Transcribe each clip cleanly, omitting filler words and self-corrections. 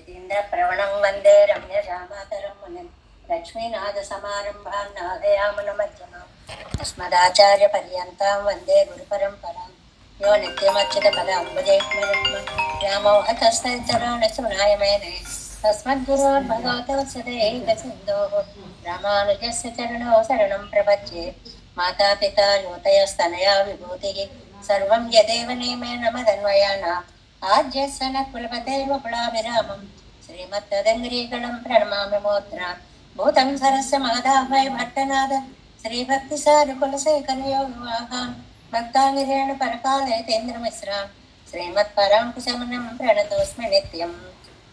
यतीन्द्रप्रवणं वन्दे रम्यजामातरं मुनिं लक्ष्मीनाथसमारम्भां नादयामनमध्यमाम् अस्मदाचार्यपर्यन्तां वन्दे गुरुपरम्परां यो नित्यमच्युतपदाम्बुजैर्मरुक्मं व्यामोहतस्तैर्चराणसुनाय मेने तस्मद्गुरोर्भगवतोऽस्यदेकसिन्धोः रामानुजस्य चरणौ शरणं प्रपद्ये मातापिता योतयस्तनया विभूतिः सर्वं यदेव नियमेन मदन्वयानाम् आद्यस्य न कुलपतेर्वकुलाभिरामं श्रीमत्तदङ्ग्रीगणं प्रणमामि मोद्रा भूतं सरस्य माधामय भट्टनाद श्रीभक्तिसारकुलशेखरयोगिवाहान् भक्ताङ्गिरेण परकालयतेन्द्रमिश्रान् श्रीमत्पराङ्कुशमनं प्रणतोऽस्मि नित्यम्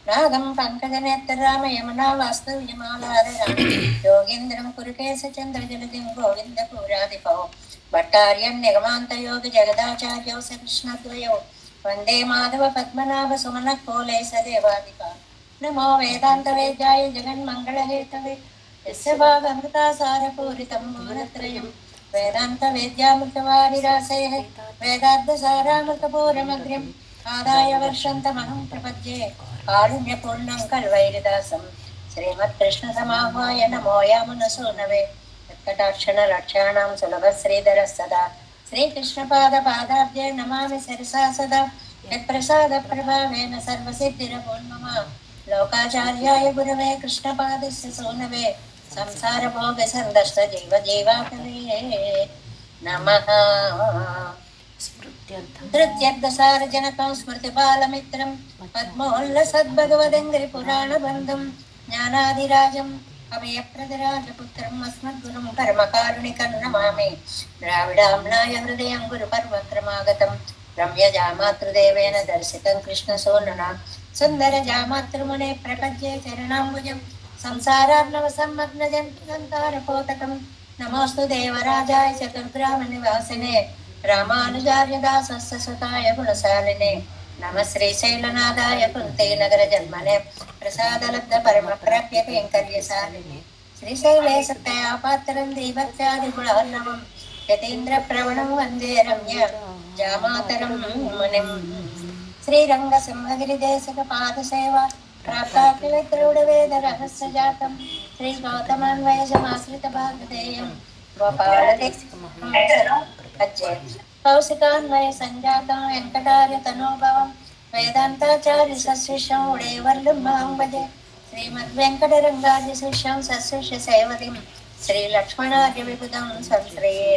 नागं पङ्कजनेत्ररामयमुना वास्तव्यमालादरान् योगीन्द्रं कुरुकेशचन्द्रजलदिं गोविन्दपुराधिपौ भट्टार्यं निगमान्तयोगिजगदाचार्यौ स कृष्णद्वयौ वंदे माधव पद्मनाभ सुमन कोले सदेवादिका नमो वेदांत वेद्याय जगन्मंगलहेतवे यस्य भागमृतासारपूरितं मूलत्रयं वेदांत वेद्यामृतवारिरासेः वेदार्थसारामृतपूरमग्र्यम् आदाय वर्षन्तमहं प्रपद्ये कारुण्यपूर्णं कल्वैरिदासं श्रीमत्कृष्णसमाह्वाय नमो यामुनसूनवे यत्कटाक्षणलक्ष्याणां सुलभश्रीधरः सदा श्रीकृष्णपादपादाब्जे नमामि शिरसा सदा यत्प्रसादप्रभावेन सर्वसिद्धिरपूर्णम लोकाचार्याय गुरवे कृष्णपादस्य सूनवे संसारभोगसन्दष्टजीवजीवाकवे नमः। धृत्यर्थसारजनकं स्मृतिबालमित्रं पद्मोल्लसद्भगवदङ्घ्रिपुराणबन्धुं ज्ञानादिराजम् अभयप्रदराजपुत्रम् अस्मद्गुरुं परमकारुणिकं नमामि। द्राविडाम्नाय हृदयं गुरुपर्वक्रमागतं रम्यजामातृदेवेन दर्शितं कृष्णसूनुना सुन्दरजामातृमुने प्रपद्ये चरणाम्बुजं संसारार्णवसम्मग्नजन्तरपोतकं नमोऽस्तु देवराजाय चतुर्ग्रामनिवासिने रामानुजार्यदासस्य सुताय गुणशालिने नमः श्रीशैलनाथाय कुन्तीनगरजन्मने प्रसादलब्धपरमप्राप्यकैङ्कर्यशालिने श्रीशैले सत्तया पात्रं दीभक्त्यादिगुणार्णवं यतीन्द्रप्रवणं वन्दे रम्य जामातरं मुनिम्। श्रीरङ्गसिंहगिरिदेशिकपादसेवा प्राप्ताखिलद्रौढवेदरहस्यजातं श्रीगौतमान्वयसमाश्रितभागधेयं कौशिकान्वय संजातं वेङ्कटार्यतनोभवं वेदान्ताचार्य सशिष्यं उडेवर्लुम्भां भजे श्रीमद्वेङ्कटरङ्गार्यशिष्यं सशिष्य सेवतिं श्रीलक्ष्मणार्यविबुधं संश्रये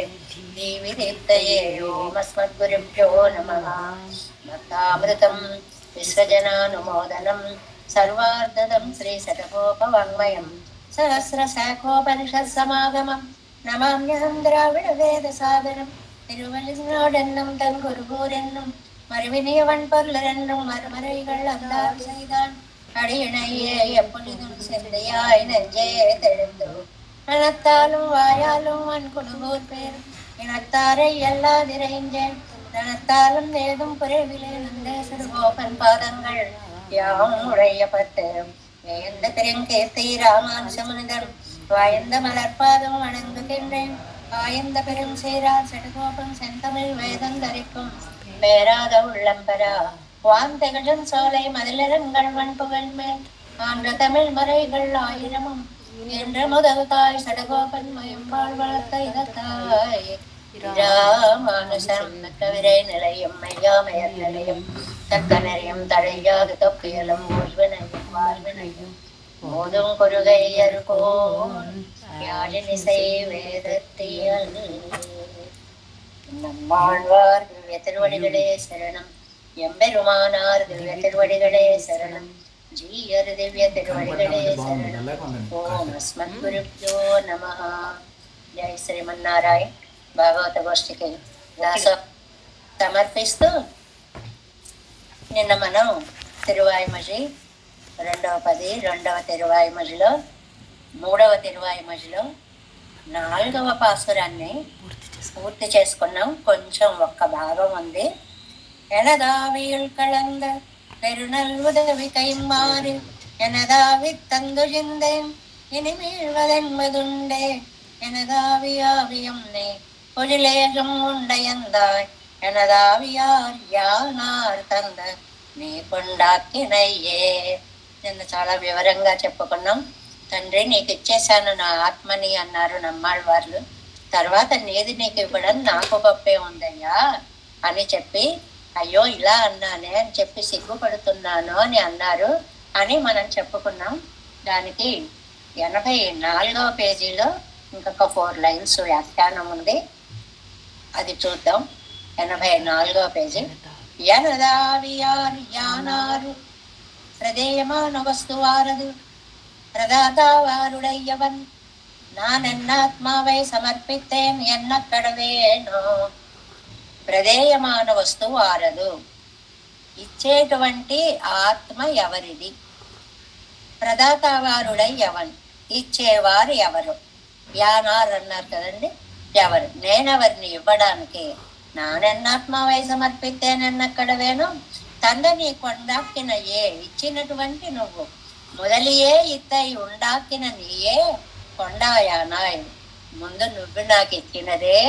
दीविदीप्तये ओमस्मद्गुरुभ्यो नमः। भक्तामृतं विश्वजनानुमोदनं सर्वार्धदं श्रीशतकोपवाङ्मयं सहस्रशाखोपनिषत्समागमं नमाम्यहं द्राविडवेदसागरम् திருவள்ளுவனும் தன் குருகூரென்னும் மறுவினியவன் பொருளென்றும் மறுமறைகள் அல்லாது செய்தான் அடியினையே எப்பொழுதும் சிந்தையாய் நெஞ்சே தெழுந்து நனத்தாலும் வாயாலும் வன் குழுகூர் பேர் இனத்தாரை எல்லாதிரைஞ்சேன் நனத்தாலும் ஏதும் குறைவிலே நந்தே சிறுகோபன் பாதங்கள் யாவும் உடையப்பட்டு வேந்த பெருங்கீர்த்தி ராமானுசமுனிதன் வாய்ந்த மலர்பாதம் வணங்குகின்றேன் ஆயந்த பெரும் சீரார் செடுகோபம் செந்தமிழ் வேதந்தரிக்கும் பேராத உள்ளம்பரா வான் திகழும் சோலை மதிலரங்கள் வன் புகழ் மேல் ஆன்ற தமிழ் மறைகள் ஆயிரமும் என்ற முதல் தாய் சடகோபன் மயம்பாள் வளர்த்த இதத்தாய் ராமானுசம் கவிரை நிலையம் மையாமையர் நிலையம் தக்க நிறையும் தழையாது தொப்பியலும் ஊழ்வினையும் வாழ்வினையும் மோதும் கொருகை அருகோன் யாழினிசை வேதத்தியல் நம்மாழ்வார் திவ்ய திருவடிகளே சரணம் எம்பெருமானார் திவ்ய திருவடிகளே சரணம் ஜீயர் திவ்ய திருவடிகளே சரணம் ஓம் அஸ்மத்குருப்யோ நமः. జై శ్రీమన్నారాయణ భాగవత గోష్ఠికి దాసం సమర్పిస్తూ నిన్న మనం తిరువాయిమజి రెండవ తిరువాయిమజిలో మూడవ తిరువాయిమజిలో 4వ పాసురాన్ని పూర్తి చేసుకున్నాం. కొంచెం ఒక్క భాగం ఉంది. ఎనదావియుల్ కళంద పెరునల్ ఉదవి కైమారి ఎనదావి తందుజిందేం இனிமீழ்வதென்பதுண்டே எனதாவியாவியம்னே பொழிலேகம் உண்டையந்தாய் எனதாவியார் யானார் தந்த நீ கொண்டாக்கினையே నిన్న చాలా వివరంగా చెప్పుకున్నాం. తండ్రి నీకు ఇచ్చేశాను నా ఆత్మని అన్నారు నమ్మాళ్ళ వాళ్ళు. తర్వాత నీది నీకు ఇవ్వడం నాకు గొప్పే ఉందయ్యా అని చెప్పి, అయ్యో ఇలా అన్నానే అని చెప్పి సిగ్గుపడుతున్నాను అని అన్నారు అని మనం చెప్పుకున్నాం. దానికి 84వ పేజీలో ఇంకొక 4 లైన్స్ వ్యాఖ్యానం ఉంది, అది చూద్దాం. 84వ పేజీ. யானாறு பிரதேயமான வஸ்துவாரது பிரதாதாவாருடையவன் நான் ఎన్నాత్మావై సమర్పితేన్ ఎన్న కడవేనో. ప్రదేయమాన వస్తువు ఆరదు, ఇచ్చేటువంటి ఆత్మ ఎవరిది? ప్రదాతావారుడై ఎవన్, ఇచ్చేవారు ఎవరు? యానార్ అన్నారు కదండి, ఎవరు? నేనెవరిని ఇవ్వడానికి? నానెన్నాత్మావై సమర్పితేనెన్నక్కడవేను. తండ్రి నీ కొండాకినయే ఇచ్చినటువంటి నువ్వు, మొదలియే ఇత్తై ఉండాకిన నీయే కొండాయానాయ్. ముందు నువ్వు నాకు ఇచ్చినదే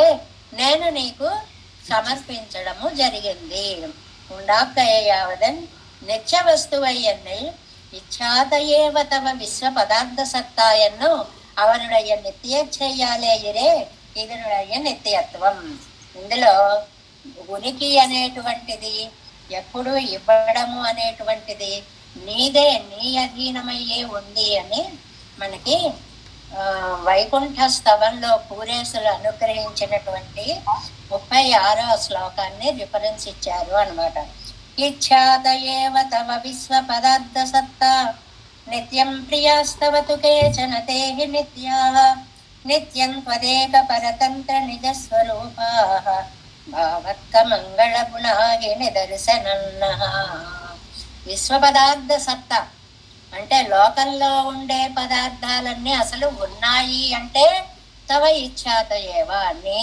నేను నీకు സമർപ്പിച്ചടമു జరిగింది. ഉണ്ടാക്കയാവതൻ നിത്യ വസ്തുവയ്യെന്നിൽ ഇച്ഛാതയേവ തവ വിശ്വ పదార్థ సత్తాయన్ను అవనుడయ్య నిత్యేచ్ఛయ్యాలే ఇరే ఇదనుడయ్య నిత్యత్వం. ఇందులో ఉనికి అనేటువంటిది, ఎప్పుడు ఇవ్వడము అనేటువంటిది నీదే, నీ అధీనమయ్యే ఉంది అని మనకి వైకుంఠ స్థవంలో పూరేసులు అనుగ్రహించినటువంటి 36వ శ్లోకాన్ని రిఫరెన్స్ ఇచ్చారు అనమాట. ఇచ్ఛాదయేవ తవ విశ్వ పదార్థ సత్తా నిత్యం ప్రియాస్తవతు కేచన తేహి నిత్యాః నిత్యం త్వదేక పరతంత్ర నిజస్వరూపాః భావత్క మంగళ గుణాగి నిదర్శనన్నః. విశ్వ పదార్థ సత్తా అంటే లోకంలో ఉండే పదార్థాలన్నీ అసలు ఉన్నాయి అంటే తవ ఇచ్ఛాతయేవ, నీ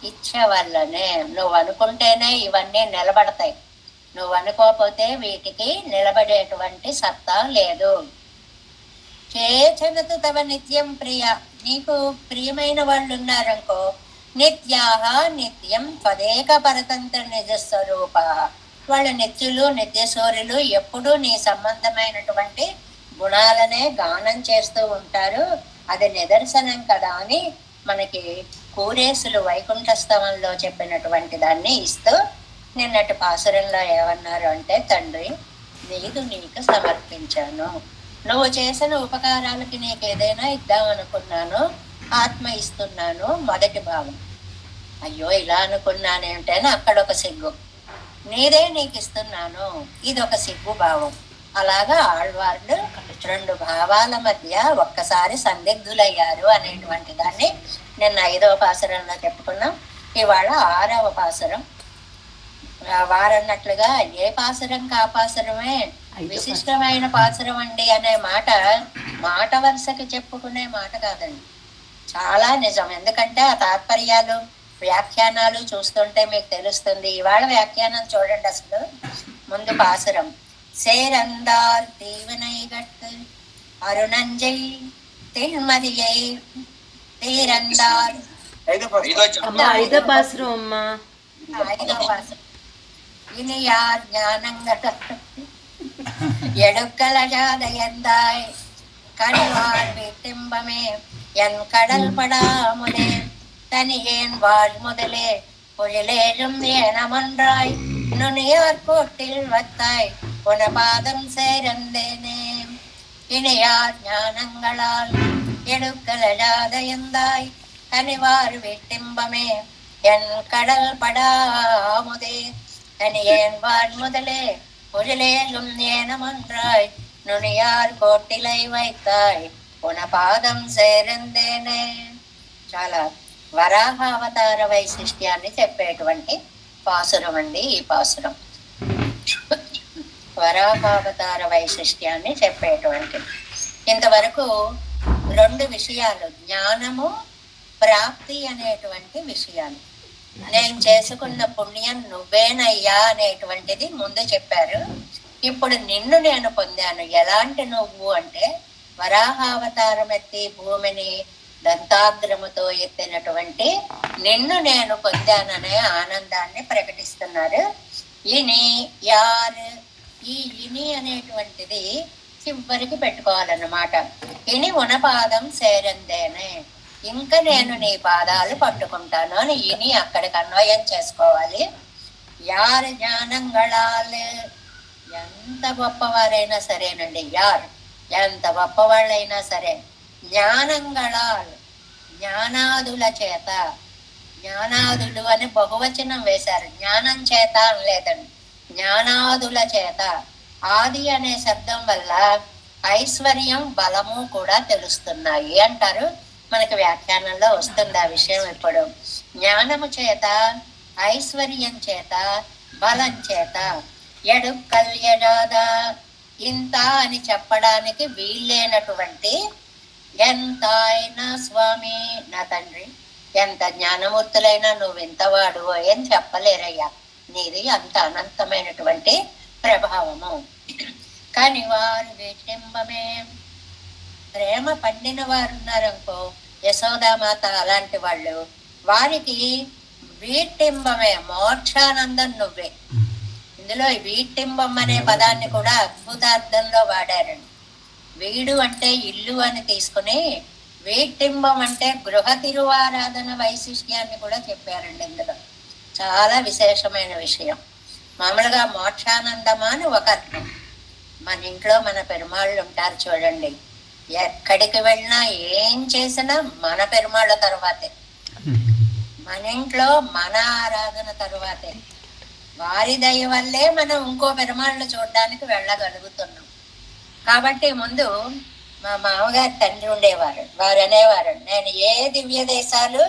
ఇచ్ఛ వల్లనే. నువ్వు అనుకుంటేనే ఇవన్నీ నిలబడతాయి, నువ్వు అనుకోకపోతే వీటికి నిలబడేటువంటి సత్తా లేదు. కేచనతు తవ నిత్యం ప్రియ, నీకు ప్రియమైన వాళ్ళు ఉన్నారనుకో, నిత్యాహ నిత్యం త్వదేక పరతంత్ర నిజస్వరూప, వాళ్ళు నిత్యులు నిత్యసూర్యులు, ఎప్పుడూ నీ సంబంధమైనటువంటి గుణాలనే గానం చేస్తూ ఉంటారు. అది నిదర్శనం కదా అని మనకి కూరేసులు వైకుంఠ స్థవంలో చెప్పినటువంటి దాన్ని ఇస్తూ నిన్నటి పాసురంలో ఏమన్నారు అంటే, తండ్రి నీకు సమర్పించాను, నువ్వు చేసిన ఉపకారాలకి నీకు ఏదైనా ఇద్దామనుకున్నాను, ఆత్మ ఇస్తున్నాను. మొదటి భావం. అయ్యో ఇలా అనుకున్నానేంటని అక్కడ ఒక సిగ్గు, నీదే నీకు ఇస్తున్నాను, ఇది ఒక సిగ్గు భావం. అలాగా ఆళ్వార్లు 2 భావాల మధ్య ఒక్కసారి సందిగ్ధులయ్యారు అనేటువంటి దాన్ని నిన్న 5వ పాసురంలో చెప్పుకున్నాం. ఇవాళ 6వ పాసురం. వారన్నట్లుగా ఏ పాసురం కా పాసురమే విశిష్టమైన పాసురం అండి అనే మాట వరుసకి చెప్పుకునే మాట కాదండి, చాలా నిజం. ఎందుకంటే ఆ తాత్పర్యాలు వ్యాఖ్యానాలు చూస్తుంటే మీకు తెలుస్తుంది. ఇవాళ వ్యాఖ్యానం చూడండి. అసలు ముందు పాసురం சேரந்தார் தீவனை கட்டு அருணஞ்சை தென்மதியை தீரந்தார். ఐదో పాసురం అమ్మా. இனி யார் ஞானங்கள் எடுக்கல ஜாதையந்தாய் கனிவாழ் வீட்டிம்பமே என் கடல் படாமுதே தனியேன் வாழ் முதலே பொழிலேழும் ஏனமன்றாய் நுனியார் கோட்டில் வத்தாய் உனபாதம் சேர்ந்தேனே. இனியார் ஞானங்களால் எடுக்கலாதையந்தாய் கனிவார் வீட்டிம்பமே என் கடல் படாமுதே தனியேன் வாழ் முதலே பொழிலேழும் ஏனமன்றாய் நுனியார் கோட்டிலை வைத்தாய் உனపాదం సేరందేనే. చాలా వరాహావతార వైశిష్ట్యాన్ని చెప్పేటువంటి పాసురం అండి ఈ పాసురం. వరాహావతార వైశిష్ట్యాన్ని చెప్పేటువంటి. ఇంతవరకు 2 విషయాలు, జ్ఞానము ప్రాప్తి అనేటువంటి విషయాలు. నేను చేసుకున్న పుణ్యం నువ్వేనయ్యా అనేటువంటిది ముందు చెప్పారు. ఇప్పుడు నిన్ను నేను పొందాను. ఎలాంటి నువ్వు అంటే వరాహావతారం ఎత్తి భూమిని దంతాగ్రముతో ఎత్తినటువంటి నిన్ను నేను పొందాననే ఆనందాన్ని ప్రకటిస్తున్నారు. ఇని యారు, ఈ ఇని అనేటువంటిది చివరికి పెట్టుకోవాలన్నమాట. ఇని ఉనపాదం సేరందేనే, ఇంకా నేను నీ పాదాలు పట్టుకుంటాను అని ఇని అక్కడికి అన్వయం చేసుకోవాలి. యారు జ్ఞానంగళాలు, ఎంత గొప్పవారైనా సరేనండి, యారు ఎంత గొప్పవాళ్ళైనా సరే, జ్ఞానంగళాలు జ్ఞానాదుల చేత, జ్ఞానాదులు అని బహువచనం వేశారు, జ్ఞానం చేత అనలేదండి, జ్ఞానాదుల చేత. ఆది అనే శబ్దం వల్ల ఐశ్వర్యం బలము కూడా తెలుస్తున్నాయి అంటారు. మనకి వ్యాఖ్యానంలో వస్తుంది ఆ విషయం. ఇప్పుడు జ్ఞానము చేత, ఐశ్వర్యం చేత, బలం చేత, ఎడు కల్యజాద, ఇంత అని చెప్పడానికి వీల్లేనటువంటి, ఎంత అయినా స్వామి నా తండ్రి, ఎంత జ్ఞానమూర్తులైనా నువ్వు ఇంతవాడు అని చెప్పలేరయ్యా, నీది అంత అనంతమైనటువంటి ప్రభావము. కానీ వారు విటింబమే, ప్రేమ పండిన వారు ఉన్నారనుకో, యశోదామాత అలాంటి వాళ్ళు, వారికి వీటింబమే, మోక్షానందం నువ్వే. ఇందులో వీటింబం అనే పదాన్ని కూడా అద్భుతార్థంలో వాడారండి. వీడు అంటే ఇల్లు అని తీసుకుని, వీటింబం అంటే గృహ తిరువారాధన వైశిష్ట్యాన్ని కూడా చెప్పారండి. ఇందులో చాలా విశేషమైన విషయం. మామూలుగా మోక్షానందమా అని ఒక అర్థం. మన ఇంట్లో మన పెరుమాళ్ళు ఉంటారు చూడండి, ఎక్కడికి వెళ్ళినా ఏం చేసినా మన పెరుమాళ్ళ తరువాతే, మన ఇంట్లో మన ఆరాధన తరువాతే. వారి దయ వల్లే మనం ఇంకో పెరుమాళ్ళను చూడడానికి వెళ్ళగలుగుతున్నాం. కాబట్టి ముందు మా మామగారి తండ్రి ఉండేవారు, వారు అనేవారు, నేను ఏ దివ్య దేశాలు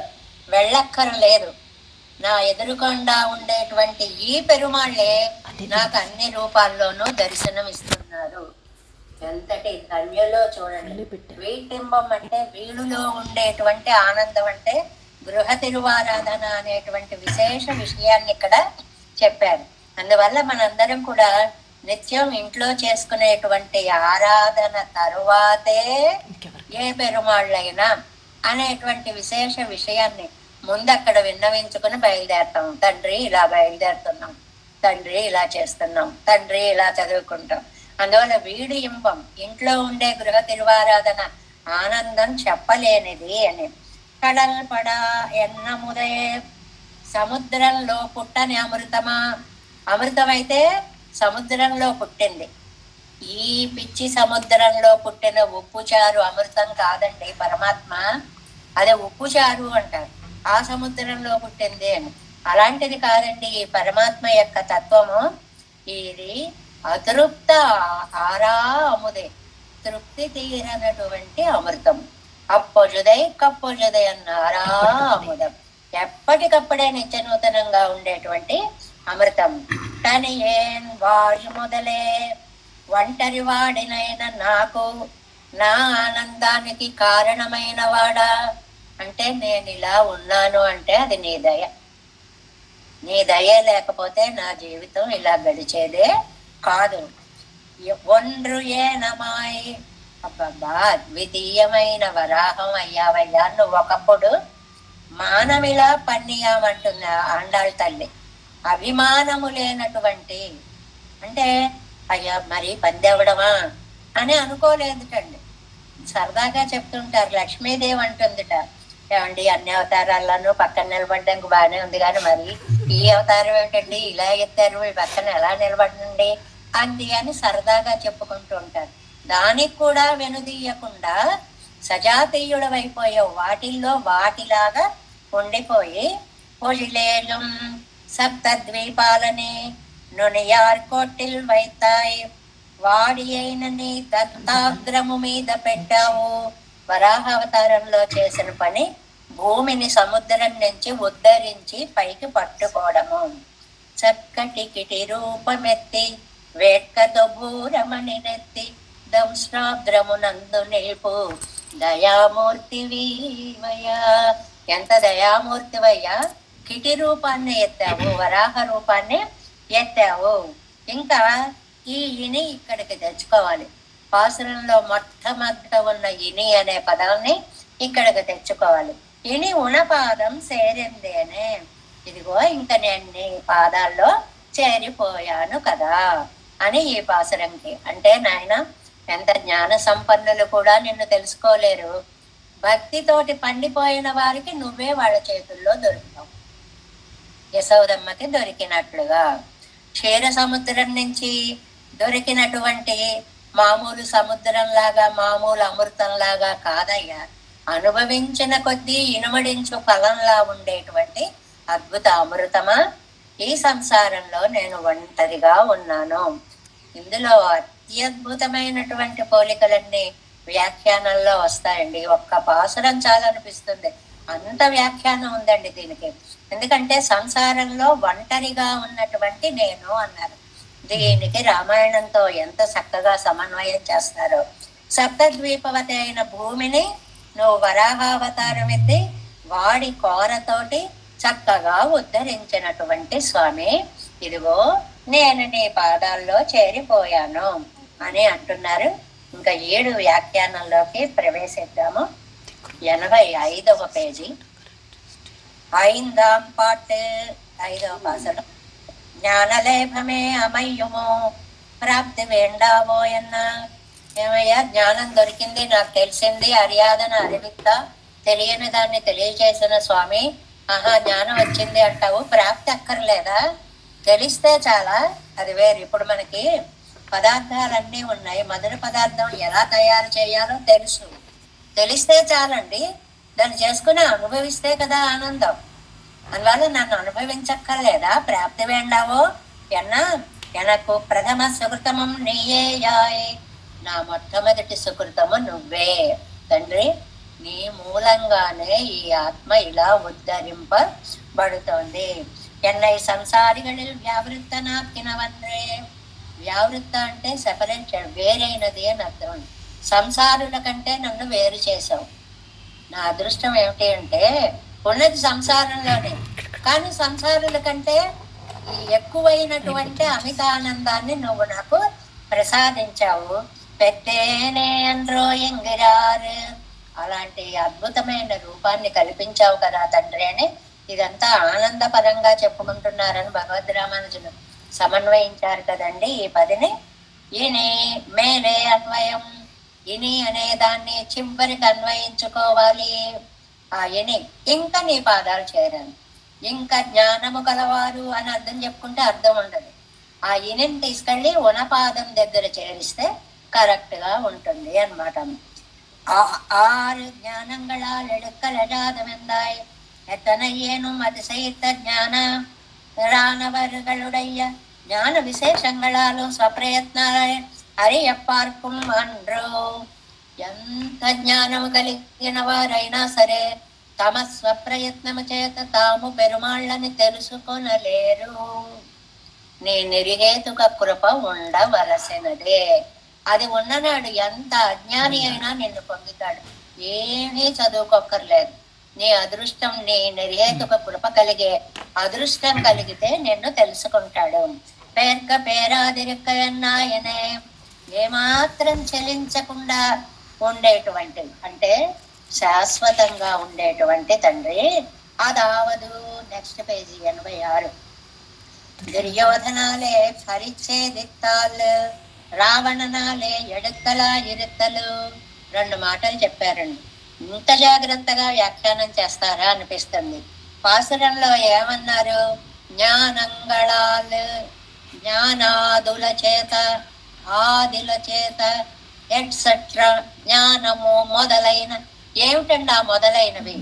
వెళ్ళక్కర్లేదు, నా ఎదురుకుండా ఉండేటువంటి ఈ పెరుమాళ్ళే నాకు అన్ని రూపాల్లోనూ దర్శనం ఇస్తున్నారు. ఎంతటి ధన్యులో చూడండి. వీటింబం అంటే వీడులో ఉండేటువంటి ఆనందం, అంటే గృహ తిరువారాధన అనేటువంటి విశేష విషయాన్ని ఇక్కడ చెప్పారు. అందువల్ల మనందరం కూడా నిత్యం ఇంట్లో చేసుకునేటువంటి ఆరాధన తరువాతే ఏ పెరుమాళ్ళైనా అనేటువంటి విశేష విషయాన్ని ముందు అక్కడ విన్నవించుకుని బయలుదేరతాం. తండ్రి ఇలా బయలుదేరుతున్నాం, తండ్రి ఇలా చేస్తున్నాం, తండ్రి ఇలా చదువుకుంటాం. అందువల్ల వీడి ఇంపం, ఇంట్లో ఉండే గృహ తిరువారాధన ఆనందం చెప్పలేనిది అని. కడల్ పడా ఎన్నముదే, సముద్రంలో పుట్టని అమృతమా, అమృతమైతే సముద్రంలో పుట్టింది. ఈ పిచ్చి సముద్రంలో పుట్టిన ఉప్పుచారు అమృతం కాదండి పరమాత్మ, అదే ఉప్పుచారు అంటారు. ఆ సముద్రంలో పుట్టింది అని. అలాంటిది కాదండి ఈ పరమాత్మ యొక్క తత్వము. ఇది అతృప్త ఆరా అముదే, తృప్తి తీరనటువంటి అమృతం. అప్పొజుదై కప్పొజుదై అన్నారా అముదం, ఎప్పటికప్పుడే నిత్య నూతనంగా ఉండేటువంటి అమృతం. కానీ ఏం వాయు మొదలే, ఒంటరి వాడినైన నాకు నా ఆనందానికి కారణమైన వాడా, అంటే నేను ఇలా ఉన్నాను అంటే అది నీ దయ. నీ దయ లేకపోతే నా జీవితం ఇలా గడిచేదే కాదు. ఒండ్రు ఏనమాయి, అబ్బబ్బా ద్వితీయమైన వరాహం అయ్యావయ్యా నువ్వు. ఒకప్పుడు మానమిలా పన్నీయామంటుంది ఆండాళ్ళ తల్లి. అభిమానము లేనటువంటి, అంటే అయ్యా మరి పందెవడమా అని అనుకోలేదుటండి. సరదాగా చెప్తుంటారు. లక్ష్మీదేవి అంటుందిట, ఏమండి అన్ని అవతారాలను పక్కన నిలబడ్డానికి బాగానే ఉంది, కానీ మరి ఈ అవతారం ఏంటండి ఇలా ఎత్తారు, మీ పక్కన ఎలా నిలబడండి అంది అని సరదాగా చెప్పుకుంటూ ఉంటారు. దానికి కూడా వెనుదీయకుండా సజాతీయుడవైపోయావు, వాటిల్లో వాటిలాగా ఉండిపోయి పొజిలేలం సప్తద్వీపాలని నునియార్కోటిల్ వైతాయి, వాడి అయిన నీ దత్తాగ్రము మీద పెట్టావు. వరాహ అవతారంలో చేసిన పని భూమిని సముద్రం నుంచి ఉద్ధరించి పైకి పట్టుకోవడము. చక్కటి కిటి రూపమెత్తి వేట్కతో భూరమణి నెత్తి దంశ్రాగ్రమునందు నిల్పు దయామూర్తివయ్యా. ఎంత దయామూర్తివయ్యా, కిటి రూపాన్ని ఎత్తావు, వరాహ రూపాన్ని ఎత్తావు. ఇంకా ఈ ఇని ఇక్కడికి తెచ్చుకోవాలి. పాసురంలో మొట్టమొదట ఉన్న ఇని అనే పదాన్ని ఇక్కడికి తెచ్చుకోవాలి. ఇని ఉనపాదం చేరిందేనే, ఇదిగో ఇంకా నేను నీ పాదాల్లో చేరిపోయాను కదా అని ఈ పాసురంకి. అంటే నాయన ఎంత జ్ఞాన సంపన్నులు కూడా నిన్ను తెలుసుకోలేరు. భక్తితోటి పండిపోయిన వారికి నువ్వే వాళ్ళ చేతుల్లో దొరుకుతావు. యశోదమ్మకి దొరికినట్లుగా క్షీర సముద్రం నుంచి దొరికినటువంటి మామూలు సముద్రంలాగా, మామూలు అమృతంలాగా కాదయ్యా, అనుభవించిన కొద్దీ ఇనుమడించు ఫలంలా ఉండేటువంటి అద్భుత అమృతమా. ఈ సంసారంలో నేను ఒంటరిగా ఉన్నాను. ఇందులో అత్యద్భుతమైనటువంటి పోలికలన్నీ వ్యాఖ్యానంలో వస్తాయండి. ఒక్క పాసురం చాలనిపిస్తుంది, అంత వ్యాఖ్యానం ఉందండి దీనికి. ఎందుకంటే సంసారంలో ఒంటరిగా ఉన్నటువంటి నేను అన్నారు. దీనికి రామాయణంతో ఎంత చక్కగా సమన్వయం చేస్తారో. సప్తద్వీపవతి అయిన భూమిని నువ్వు వరాహావతారం ఎత్తి వాడి కోరతోటి చక్కగా ఉద్ధరించినటువంటి స్వామి, ఇదిగో నేను నీ పాదాల్లో చేరిపోయాను అని అంటున్నారు. ఇంకా 7 వ్యాఖ్యానంలోకి ప్రవేశిద్దాము. 85వ పేజీ, 5ఆం పాటు 5వ పాసలు. జ్ఞానలేభమే అమయ్యుమో ప్రాప్తి వేండావో అన్న. ఏమయ్యా, జ్ఞానం దొరికింది, నాకు తెలిసింది, అర్యాదన అరివిత్తా, తెలియని దాన్ని తెలియచేసిన స్వామి, ఆహా జ్ఞానం వచ్చింది అంటావు, ప్రాప్తి అక్కర్లేదా? తెలిస్తే చాలా, అది వేరు. ఇప్పుడు మనకి పదార్థాలన్నీ ఉన్నాయి, మధుర పదార్థం ఎలా తయారు చేయాలో తెలుసు, తెలిస్తే చాలండి. దాన్ని చేసుకుని అనుభవిస్తే కదా ఆనందం. అందువల్ల నన్ను అనుభవించక్కర్లేదా? ప్రాప్తి వేండావో ఎన్న ఎనకు ప్రథమ సుకృతమం నీయేయాయ్. నా మొట్టమొదటి సుకృతము నువ్వే తండ్రి. నీ మూలంగానే ఈ ఆత్మ ఇలా ఉద్ధరింపబడుతోంది. ఎన్నై సంసారిகளில் వ్యావృత్త నాకినవన్రే. వ్యావృత్త అంటే సెపరేట్, వేరైనది అని అర్థం. సంసారుల కంటే నన్ను వేరు చేసావు. నా అదృష్టం ఏమిటి అంటే ఉన్నది సంసారంలోనే, కానీ సంసారుల కంటే ఎక్కువైనటువంటి అమితానందాన్ని నువ్వు నాకు ప్రసాదించావు. పెట్టేనే అండ్రో ఎంగిరారు. అలాంటి అద్భుతమైన రూపాన్ని కల్పించావు కదా తండ్రి అని ఇదంతా ఆనందపరంగా చెప్పుకుంటున్నారని భగవద్ రామానుజులు సమన్వయించారు కదండి ఈ పదిని. ఇని మేలే అన్వయం. ఇని అనే దాన్ని చివరికి అన్వయించుకోవాలి. ఆ ఇని ఇంకా నీ పాదాలు చేరాను, ఇంకా జ్ఞానము కలవారు అని అర్థం చెప్పుకుంటే అర్థం ఉండదు. ఆ ఇనిని తీసుకెళ్ళి ఉనపాదం దగ్గర చేరిస్తే కరెక్ట్ గా ఉంటుంది అన్నమాట. 6 ஞானங்களால் எடுக்கலடாதமெந்தாய் எத்தனையேனும் அதிசயித்த ஞான ராணவர்களுடைய ஞான விசேஷங்களாலும் స్వప్రయత్నాలే அறியப்பார்க்கும் அன்றோ. ఎంత జ్ఞానము కలిగిన వారైనా సరే తమ స్వప్రయత్నము చేత తాము పెరుమాళ్ళని తెలుసుకొనలేరు. నీ నిర్హేతుక కృప ఉండవలసినదే. అది ఉన్ననాడు ఎంత అజ్ఞాని అయినా నిన్ను పొందుతాడు. ఏమీ చదువుకోక్కర్లేదు. నీ అదృష్టం, నీ నిర్హేతుక కృప కలిగే అదృష్టం కలిగితే నిన్ను తెలుసుకుంటాడు. పేర్క పేరాదిరిక్కయన్నాయనే. ఏమాత్రం చెలించకుండా ఉండేటువంటి, అంటే శాశ్వతంగా ఉండేటువంటి తండ్రి. అదావదు. Next page 86. దుర్యోధనాలే పరిచ్ఛేదిత్తాలు, రావణనాలే ఎడుక్కలా ఇరుత్తలు. 2 మాటలు చెప్పారండి. ఇంత జాగ్రత్తగా వ్యాఖ్యానం చేస్తారా అనిపిస్తుంది. పాసురంలో ఏమన్నారు? జ్ఞానంగళాలు, జ్ఞానాదుల చేత, ఆదిల చేత, ఎట్సెట్రా, జ్ఞానము మొదలైన. ఏమిటండి ఆ మొదలైనవి?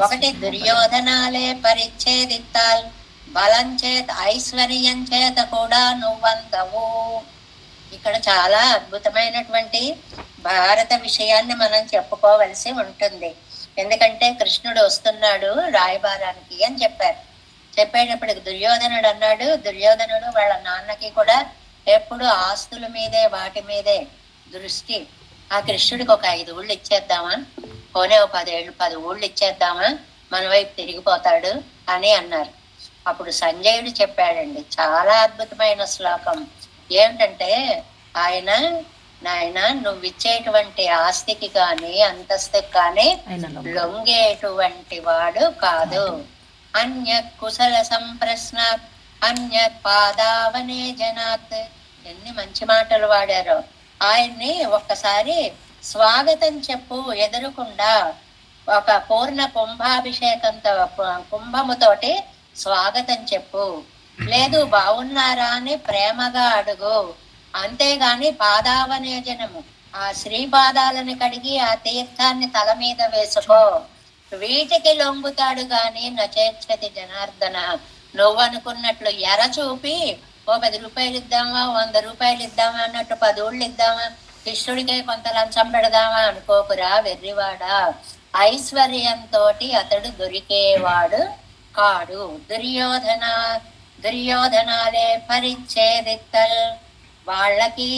1 దుర్యోధనాలే పరిచ్ఛేదిత్తాల్. బలం చేత, ఐశ్వర్యం చేత కూడా నువ్వందవు. ఇక్కడ చాలా అద్భుతమైనటువంటి భారత విషయాన్ని మనం చెప్పుకోవలసి ఉంటుంది. ఎందుకంటే కృష్ణుడు వస్తున్నాడు రాయబారానికి అని చెప్పారు. చెప్పేటప్పటికి దుర్యోధనుడు అన్నాడు, దుర్యోధనుడు వాళ్ళ నాన్నకి కూడా ఎప్పుడు ఆస్తుల మీదే వాటి మీదే దృష్టి. ఆ కృష్ణుడికి ఒక 5 ఊళ్ళు ఇచ్చేద్దామా, పోనీ 10 ఊళ్ళు ఇచ్చేద్దామా, మన వైపు తిరిగిపోతాడు అని అన్నారు. అప్పుడు సంజయుడు చెప్పాడండి చాలా అద్భుతమైన శ్లోకం. ఏమిటంటే ఆయన, నాయన నువ్వు ఇచ్చేటువంటి ఆస్తికి కానీ అంతస్తుకి కానీ లొంగేటువంటి వాడు కాదు. అన్య కుశల సంప్రశ్న అన్య పాదావనే జనాత్. ఎన్ని మంచి మాటలు వాడారో. ఆయన్ని ఒక్కసారి స్వాగతం చెప్పు, ఎదురుకుండా ఒక పూర్ణ కుంభాభిషేకంతో కుంభముతోటి స్వాగతం చెప్పు, లేదు బాగున్నారా అని ప్రేమగా అడుగు, అంతేగాని పాదావనేజనము ఆ శ్రీపాదాలను కడిగి ఆ తీర్థాన్ని తల మీద వేసుకో, వీటికి లొంగుతాడు గాని నచేచ్చతి జనార్దన. నువ్వనుకున్నట్లు ఎర చూపి ఓ 10 రూపాయలు ఇద్దామా 100 రూపాయలు ఇద్దామా అన్నట్టు 10 ఊళ్ళు ఇద్దామా, కృష్ణుడికే కొంత లంచం పెడదామా అనుకోకురా వెర్రివాడా. ఐశ్వర్యంతో అతడు దొరికేవాడు కాడు. దుర్యోధనాలే పరిచ్ఛేదిత్తల్, వాళ్ళకి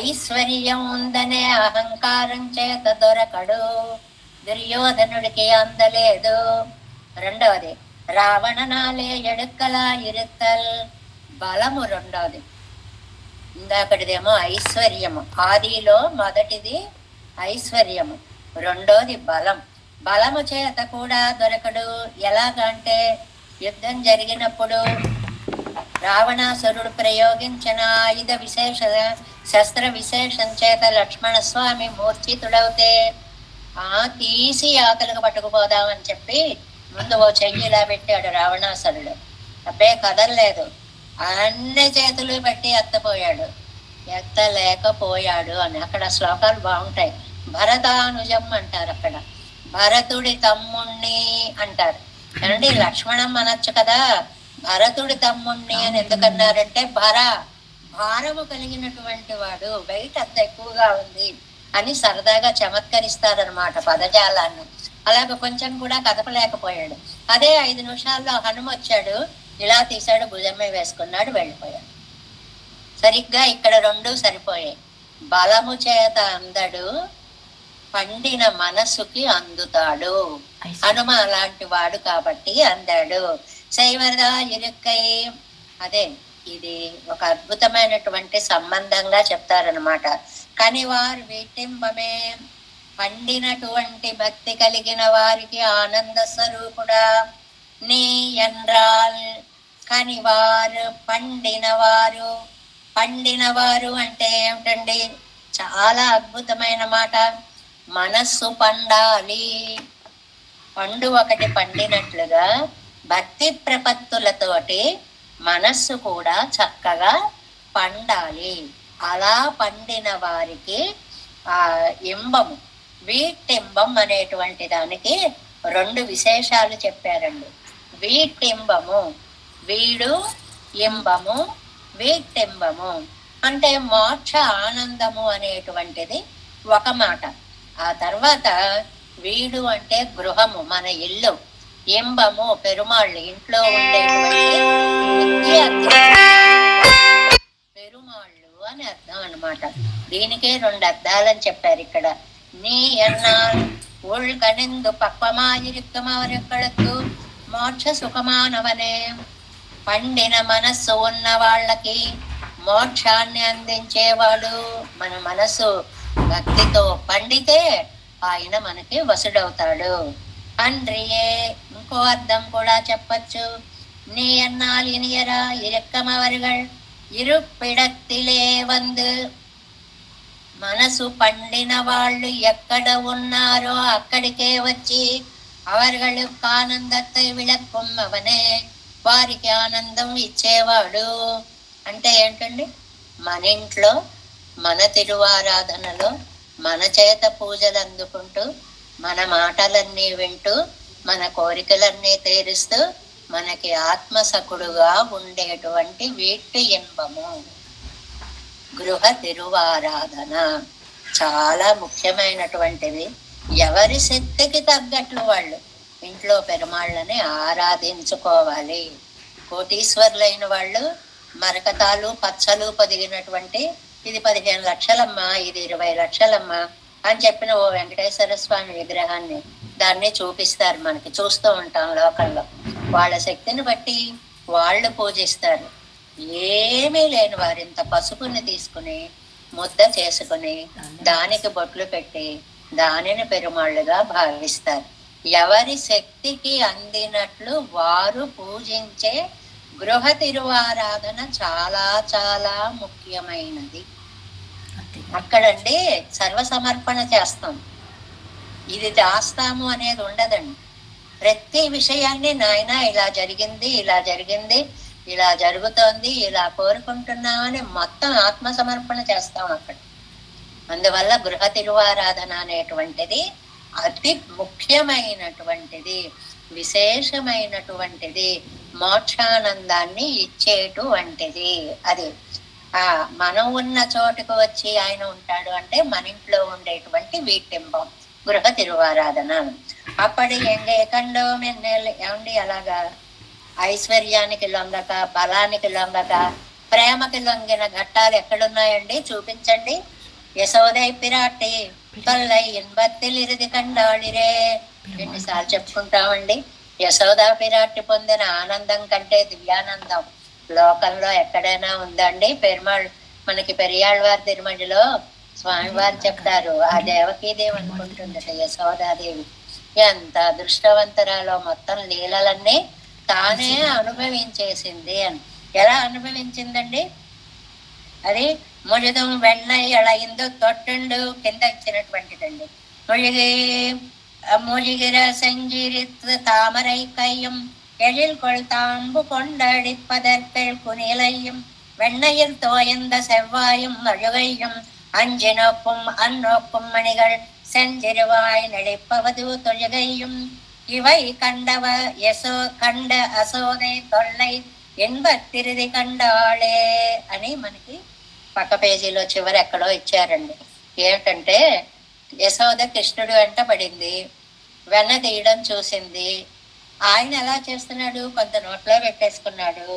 ఐశ్వర్యం ఉందనే అహంకారం చేత దొరకడు, దుర్యోధనుడికి అందలేదు. రెండవది రావణనాలే ఎడుక్కలా ఇరుత్తల్, బలము రెండవది. ఇందాకటిదేమో ఐశ్వర్యము, ఆదిలో మొదటిది ఐశ్వర్యము, రెండోది బలం. బలము చేత కూడా దొరకడు. ఎలాగంటే యుద్ధం జరిగినప్పుడు రావణాసురుడు ప్రయోగించిన ఆయుధ శస్త్ర విశేషం చేత లక్ష్మణస్వామి మూర్ఛితుడవుతే తీసి ఆకలికి పట్టుకుపోదామని చెప్పి ముందు ఓ చెయ్యి ఇలా పెట్టాడు రావణాసురుడు. అబ్బే కదలలేదు, అన్ని చేతులు పెట్టి ఎత్తపోయాడు. ఎత్తలేకపోయాడు అని అక్కడ శ్లోకాలు బాగుంటాయి. భరతానుజం అంటారు, అక్కడ భరతుడి తమ్ముణ్ణి అంటారు. అంటే లక్ష్మణం అనొచ్చు కదా, భరతుడి తమ్ముణ్ణి అని ఎందుకన్నారంటే భారము కలిగినటువంటి వాడు, వెయిట్ అంత ఎక్కువగా ఉంది అని సరదాగా చమత్కరిస్తారనమాట పదజాలాన్ని. అలాగ కొంచెం కూడా కదపలేకపోయాడు. అదే 5 నిమిషాల్లో హనుమ వచ్చాడు, ఇలా తీశాడు, భుజమే వేసుకున్నాడు, వెళ్ళిపోయాడు. సరిగ్గా ఇక్కడ 2 సరిపోయాయి. బలము చేత అందడు, పండిన మనసుకి అందుతాడు. హనుమ అలాంటి వాడు కాబట్టి అందాడు. శైవరగా ఇరుక్కై, అదే ఇది ఒక అద్భుతమైనటువంటి సంబంధంగా చెప్తారనమాట. కానీ వారు వీటింబమే, పండినటువంటి భక్తి కలిగిన వారికి ఆనంద స్వరూపుడా నీ ఎన్రాల్. కానీ వారు పండినవారు అంటే ఏమిటండి? చాలా అద్భుతమైన మాట. మనస్సు పండాలి. పండు ఒకటి పండినట్లుగా భక్తి ప్రపత్తులతోటి మనస్సు కూడా చక్కగా పండాలి. అలా పండిన వారికి ఇంబము, వీటింబం అనేటువంటి దానికి 2 విశేషాలు చెప్పారండి. వీటింబము, వీడు ఇంబము, వీటింబము అంటే మోక్ష ఆనందము అనేటువంటిది ఒక మాట. ఆ తర్వాత వీడు అంటే గృహము, మన ఇల్లు. ఇంబము పెరుమాళ్ళు, ఇంట్లో ఉండేటువంటి పెరుమాళ్ళు అని అర్థం అన్నమాట. దీనికే 2 అర్థాలని చెప్పారు ఇక్కడ. நீ என்னால் உள்கணிந்து పక్వమాయిరిక్కమవరెక్కడకు మోక్ష సుఖమానవనే. పండిన మనస్సు ఉన్న వాళ్ళకి మోక్షాన్ని అందించేవాడు. మన మనసు భక్తితో పండితే ఆయన మనకి వసుడవుతాడు. அன்றியே ఇంకో అర్థం కూడా చెప్పచ్చు. நீ என்னால் இனியரா இறக்கமவர்கள் இருப்பிடத்திலே வந்து, మనసు పండిన వాళ్ళు ఎక్కడ ఉన్నారో అక్కడికే వచ్చి అవர்களுக்கு ఆనందத்தை విளக்கும் అవనే, వారికి ఆనందం ఇచ్చేవాడు. అంటే ఏంటండి? మన ఇంట్లో మన తిరువారాధనలో మన చేత పూజలు అందుకుంటూ, మన మాటలన్నీ వింటూ, మన కోరికలన్నీ తీరుస్తూ మనకి ఆత్మసకుడుగా ఉండేటువంటి వీటి ఇంబము గృహ తిరువారాధన. చాలా ముఖ్యమైనటువంటిది. ఎవరి శక్తికి తగ్గట్లు వాళ్ళు ఇంట్లో పెరుమాళ్ళని ఆరాధించుకోవాలి. కోటీశ్వర్లైన వాళ్ళు మరకతాలు పచ్చలు పొదిగినటువంటి, ఇది 15 లక్షలమ్మా, ఇది 20 లక్షలమ్మా అని చెప్పిన ఓ వెంకటేశ్వర స్వామి విగ్రహాన్ని దాన్ని చూపిస్తారు, మనకి చూస్తూ ఉంటాం లోకల్లో. వాళ్ళ శక్తిని బట్టి వాళ్ళు పూజిస్తారు. ఏమీ లేని వారింత పసుపుని తీసుకుని ముద్ద చేసుకుని దానికి బొట్లు పెట్టి దానిని పెరుమాళ్ళుగా భావిస్తారు. ఎవరి శక్తికి అందినట్లు వారు పూజించే గృహ తిరువారాధన చాలా చాలా ముఖ్యమైనది. అక్కడండి సర్వసమర్పణ చేస్తాం. ఇది దాస్తాము అనేది ఉండదండి. ప్రతి విషయాన్ని నాయన ఇలా జరిగింది, ఇలా జరిగింది, ఇలా జరుగుతోంది, ఇలా కోరుకుంటున్నామని మొత్తం ఆత్మ సమర్పణ చేస్తాం అక్కడ. అందువల్ల గృహ తిరువారాధన అనేటువంటిది అతి ముఖ్యమైనటువంటిది, విశేషమైనటువంటిది, మోక్షానందాన్ని ఇచ్చేటువంటిది. అది మనం ఉన్న చోటుకు వచ్చి ఆయన ఉంటాడు అంటే మన ఇంట్లో ఉండేటువంటి వీటింబం గృహ తిరువారాధన. అప్పటి ఎంగేకంలో మెన్నెలు ఏమండి అలాగా ఐశ్వర్యానికి లొంగక, బలానికి లొంగక, ప్రేమకి లొంగిన ఘట్టాలు ఎక్కడున్నాయండి? చూపించండి. యశోదై పిరాటి తొల్లై ఇన్బత్తిలిరిది కండాళిరే. ఎన్నిసార్లు చెప్పుకుంటామండి? యశోదా పిరాటి పొందిన ఆనందం కంటే దివ్యానందం లోకంలో ఎక్కడైనా ఉందండి? పెరుమాళ్ మనకి పెరియాళ్వారి తిరుమడిలో స్వామివారు చెప్తారు, ఆ దేవకీదేవి అనుకుంటుందట యశోదాదేవి ఎంత అదృష్టవంతరాలో, మొత్తం లీలలన్నీ తానే అనుభవించేసింది అని. ఎలా అనుభవించిందండి? అది ముழுதும் வெண்ணை அளைந்து தொட்டுண்டு కింద ఇచ్చినటువంటిదండి. மூழ்கிற செஞ்சிரித்து தாமரை கையும் எழில் கொள் தாம்பு கொண்டடிப்பதற்கள் குனிலையும் வெண்ணையில் தோயந்த செவ்வாயும் அழுகையும் அஞ்சி நோக்கும் அந்நோக்கும் மணிகள் செஞ்சிருவாய் நடிப்பவது தொழுகையும் இவை கண்ட అసోదే తొల్లై ఎన్బత్తిరిది కండాళే అని మనకి పక్క పేజీలో చివరి ఎక్కడో ఇచ్చారండి. ఏమిటంటే యశోద కృష్ణుడు వెంట పడింది, వెన్న తీయడం చూసింది. ఆయన ఎలా చేస్తున్నాడు? కొంత నోట్లో పెట్టేసుకున్నాడు,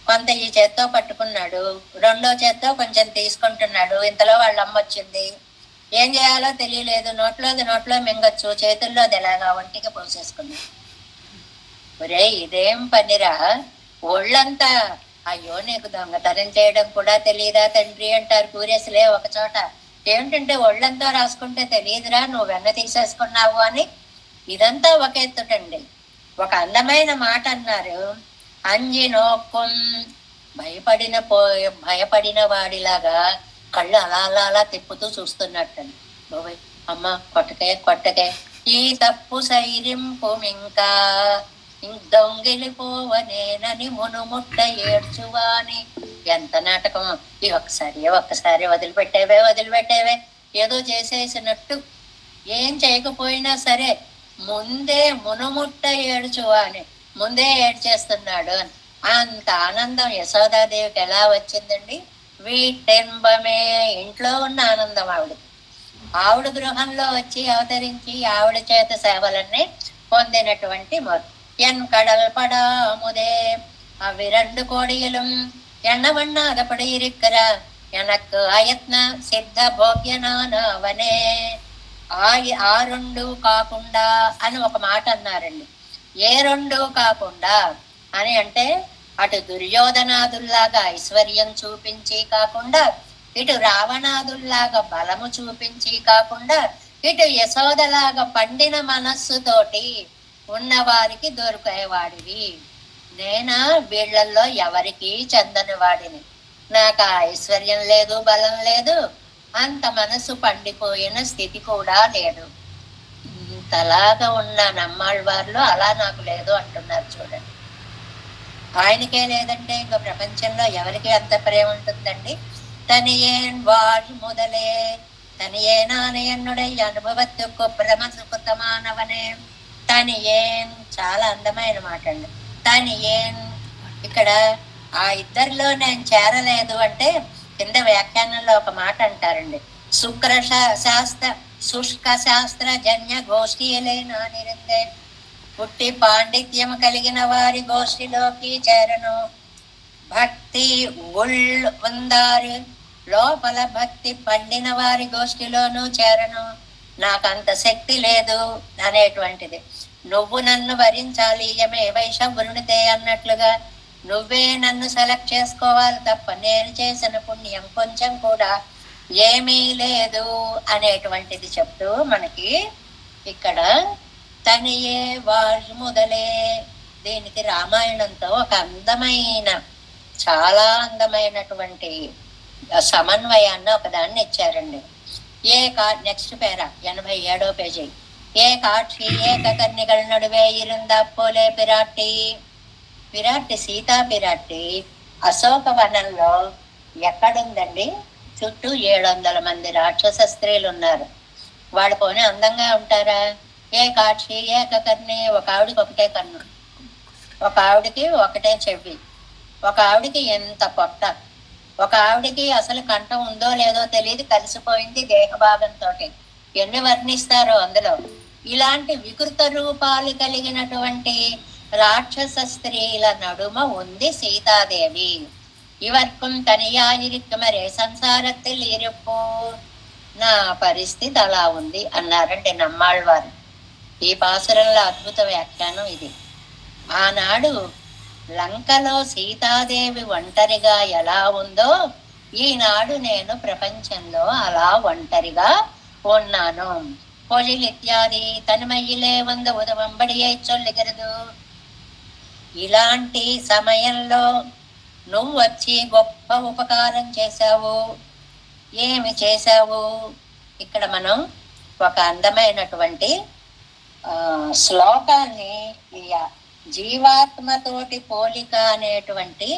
కొంత ఈ చేత్తో పట్టుకున్నాడు, రెండో చేత్తో కొంచెం తీసుకుంటున్నాడు. ఇంతలో వాళ్ళ అమ్మ వచ్చింది. ఏం చేయాలో తెలియలేదు. నోట్లో మింగొచ్చు, చేతుల్లోది ఎలాగా ఒంటికి పోసేసుకున్నాడు. ఒరే ఇదేం పనిరా, ఒళ్ళంతా అయ్యో నీకు దొంగతనం చేయడం కూడా తెలియదా తండ్రి అంటారు కూరేసులే ఒక చోట. ఏమిటంటే ఒళ్ళంతా రాసుకుంటే తెలియదురా నువ్వు వెన్న తీసేసుకున్నావు అని. ఇదంతా ఒక ఎత్తుటండి. ఒక అందమైన మాట అన్నారు, అంజి నోక్కుం. భయపడిన వాడిలాగా కళ్ళు అలా తిప్పుతూ చూస్తున్నట్టండి. బాబాయ్ అమ్మ కొట్టకే ఈ తప్పు సైరింపుమింకా దొంగిలిపోవనేనని మునుముట్ట ఏడ్చువాని. ఎంత నాటకం! ఈ ఒక్కసారి వదిలిపెట్టేవే ఏదో చేసేసినట్టు. ఏం చేయకపోయినా సరే ముందే మునుముట్ట ఏడ్చువాని, ముందే ఏడ్చేస్తున్నాడు అని. అంత ఆనందం యశోదాదేవికి ఎలా వచ్చిందండి? వీటెంబమే, ఇంట్లో ఉన్న ఆనందం ఆవిడ గృహంలో వచ్చి అవతరించి ఆవిడ చేత సేవలన్నీ పొందినటువంటి என் கடல் படாமுதே அவ்விரண்டு கோடியிலும் எண்ணவண்ணாதபடி இருக்கிற எனக்கு అయత్న సిద్ధ భోగ్యనానవనే. ఆ రెండు కాకుండా అని ఒక మాట అన్నారండి. ఏ రెండు కాకుండా అని అంటే అటు దుర్యోధనాదుల్లాగా ఐశ్వర్యం చూపించి కాకుండా, ఇటు రావణాదుల్లాగా బలము చూపించి కాకుండా, ఇటు యశోదలాగా పండిన మనస్సుతోటి ఉన్నవారికి దొరికేవాడివి. నేనా వీళ్లల్లో ఎవరికి చెందని వాడిని. నాకు ఐశ్వర్యం లేదు, బలం లేదు, అంత మనసు పండిపోయిన స్థితి కూడా లేదు. ఇంతలాగా ఉన్న నమ్మాళ్ళవార్లు అలా నాకు లేదు అంటున్నారు. చూడండి, ఆయనకే లేదంటే ఇంకా ప్రపంచంలో ఎవరికి అంత ప్రేమ ఉంటుందండి? తనియేన్ వాడు మొదలే తనియేనాని ఎన్నుడై అనుభవత్తుకు ప్రమసుకుతమానవనే. తనియేన్ చాలా అందమైన మాట అండి. తనియేన్ ఇక్కడ ఆ ఇద్దరిలో నేను చేరలేదు అంటే కింద వ్యాఖ్యానంలో ఒక మాట అంటారండి. శుష్క శాస్త్ర జన్య గోష్ఠియలే నానిరిందే. పుట్టి పాండిత్యం కలిగిన వారి గోష్ఠిలోకి చేరను. భక్తి ఉందారు లోపల భక్తి పండిన వారి గోష్ఠిలోనూ చేరను. నాకంత శక్తి లేదు అనేటువంటిది. నువ్వు నన్ను భరించాలి, యమే వైష వృణితే అన్నట్లుగా నువ్వే నన్ను సెలెక్ట్ చేసుకోవాలి తప్ప నేను చేసిన పుణ్యం కొంచెం కూడా ఏమీ లేదు అనేటువంటిది చెప్తూ మనకి ఇక్కడ తనియే వారు మొదలే. దీనికి రామాయణంతో ఒక అందమైన, చాలా అందమైనటువంటి సమన్వయాన్ని ఒకదాన్ని ఇచ్చారండి. నెక్స్ట్ పేర 87వ పేజీ. ఏ కాక్షి ఏకకన్నికల నడువే ఇరుంద పోలే పిరాట్టి సీతా పిరాట్టి అశోకవనంలో ఎక్కడుందండి? చుట్టూ 700 మంది రాక్షస స్త్రీలు ఉన్నారు. వాళ్ళు పోనీ అందంగా ఉంటారా? ఏ కాక్షి ఏకకర్ణి, ఒక ఆవిడికి ఒకటే కన్ను, ఒక ఆవిడికి ఒకటే చెవి, ఒక ఆవిడికి ఎంత పొట్ట, ఒక ఆవిడికి అసలు కంఠం ఉందో లేదో తెలియదు, కలిసిపోయింది దేహభాగంతో. ఎన్ని వర్ణిస్తారో అందులో. ఇలాంటి వికృత రూపాలు కలిగినటువంటి రాక్షస స్త్రీల నడుమ ఉంది సీతాదేవి. ఇవర్కం తనియాయిరిక్కమరే సంసారத்தில் ఇరుప్పు, నా పరిస్థితి అలా ఉంది అన్నారంటే నమ్మాళ్ళవారు. ఈ పాసురంలో అద్భుత వ్యాఖ్యానం ఇది. ఆనాడు లంకలో సీతాదేవి ఒంటరిగా ఎలా ఉందో ఈనాడు నేను ప్రపంచంలో అలా ఒంటరిగా ఉన్నాను. పొజిల్ ఇత్యాది తనిమయ్యిలే వంద ఉదవంబడియే చొల్లిగరదు. ఇలాంటి సమయంలో నువ్వు వచ్చి గొప్ప ఉపకారం చేశావు. ఏమి చేశావు? ఇక్కడ మనం ఒక అందమైనటువంటి శ్లోకాన్ని, జీవాత్మతోటి పోలిక అనేటువంటి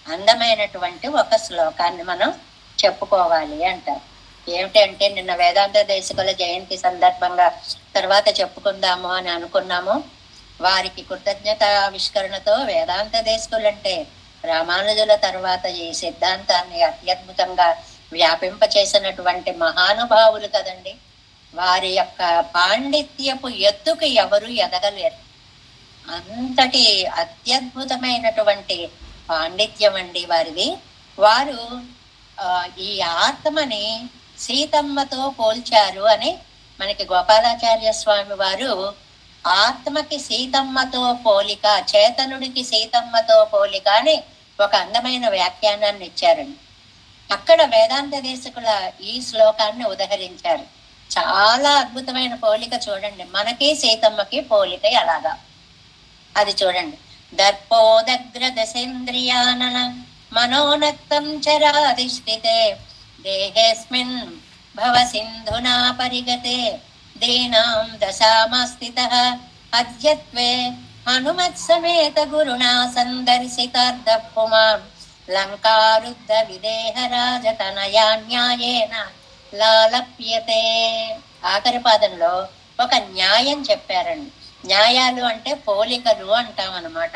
అందమైనటువంటి ఒక శ్లోకాన్ని మనం చెప్పుకోవాలి అంటారు. ఏమిటంటే నిన్న వేదాంత దేశికుల జయంతి సందర్భంగా తర్వాత చెప్పుకుందాము అని అనుకున్నాము. వారికి కృతజ్ఞత ఆవిష్కరణతో వేదాంత దేశికులు అంటే రామానుజుల తర్వాత ఈ సిద్ధాంతాన్ని అత్యద్భుతంగా వ్యాపింపచేసినటువంటి మహానుభావులు కదండి. వారి యొక్క పాండిత్యపు ఎత్తుకు ఎవరు ఎదగలేరు. అంతటి అత్యద్భుతమైనటువంటి పాండిత్యం అండి వారిది. వారు ఈ ఆత్మని సీతమ్మతో పోల్చారు అని మనకి గోపాలాచార్య స్వామి వారు ఆత్మకి సీతమ్మతో పోలిక, చేతనుడికి సీతమ్మతో పోలిక అని ఒక అందమైన వ్యాఖ్యానాన్ని ఇచ్చారండి. అక్కడ వేదాంత దేశకుల ఈ శ్లోకాన్ని ఉదహరించారు. చాలా అద్భుతమైన పోలిక చూడండి. మనకి సీతమ్మకి పోలిక ఎలాగా అది చూడండి. దర్పోదగ్ర దశేంద్రియానన మనోనక్తం చరాధిష్ఠితే దేహేస్మిన్ భవ సింధునా పరిగతే దీనాం దశామస్థితః అద్యత్వే హనుమత్సమేత గురుణా సందర్శితార్థ పుమాన్ లంకారుద్ధ విదేహ రాజతనయాన్యాయేన లాలప్యతే. ఆఖరి పాదంలో ఒక న్యాయం చెప్పారండి. న్యాయాలు అంటే పోలికలు అంటాం అన్నమాట.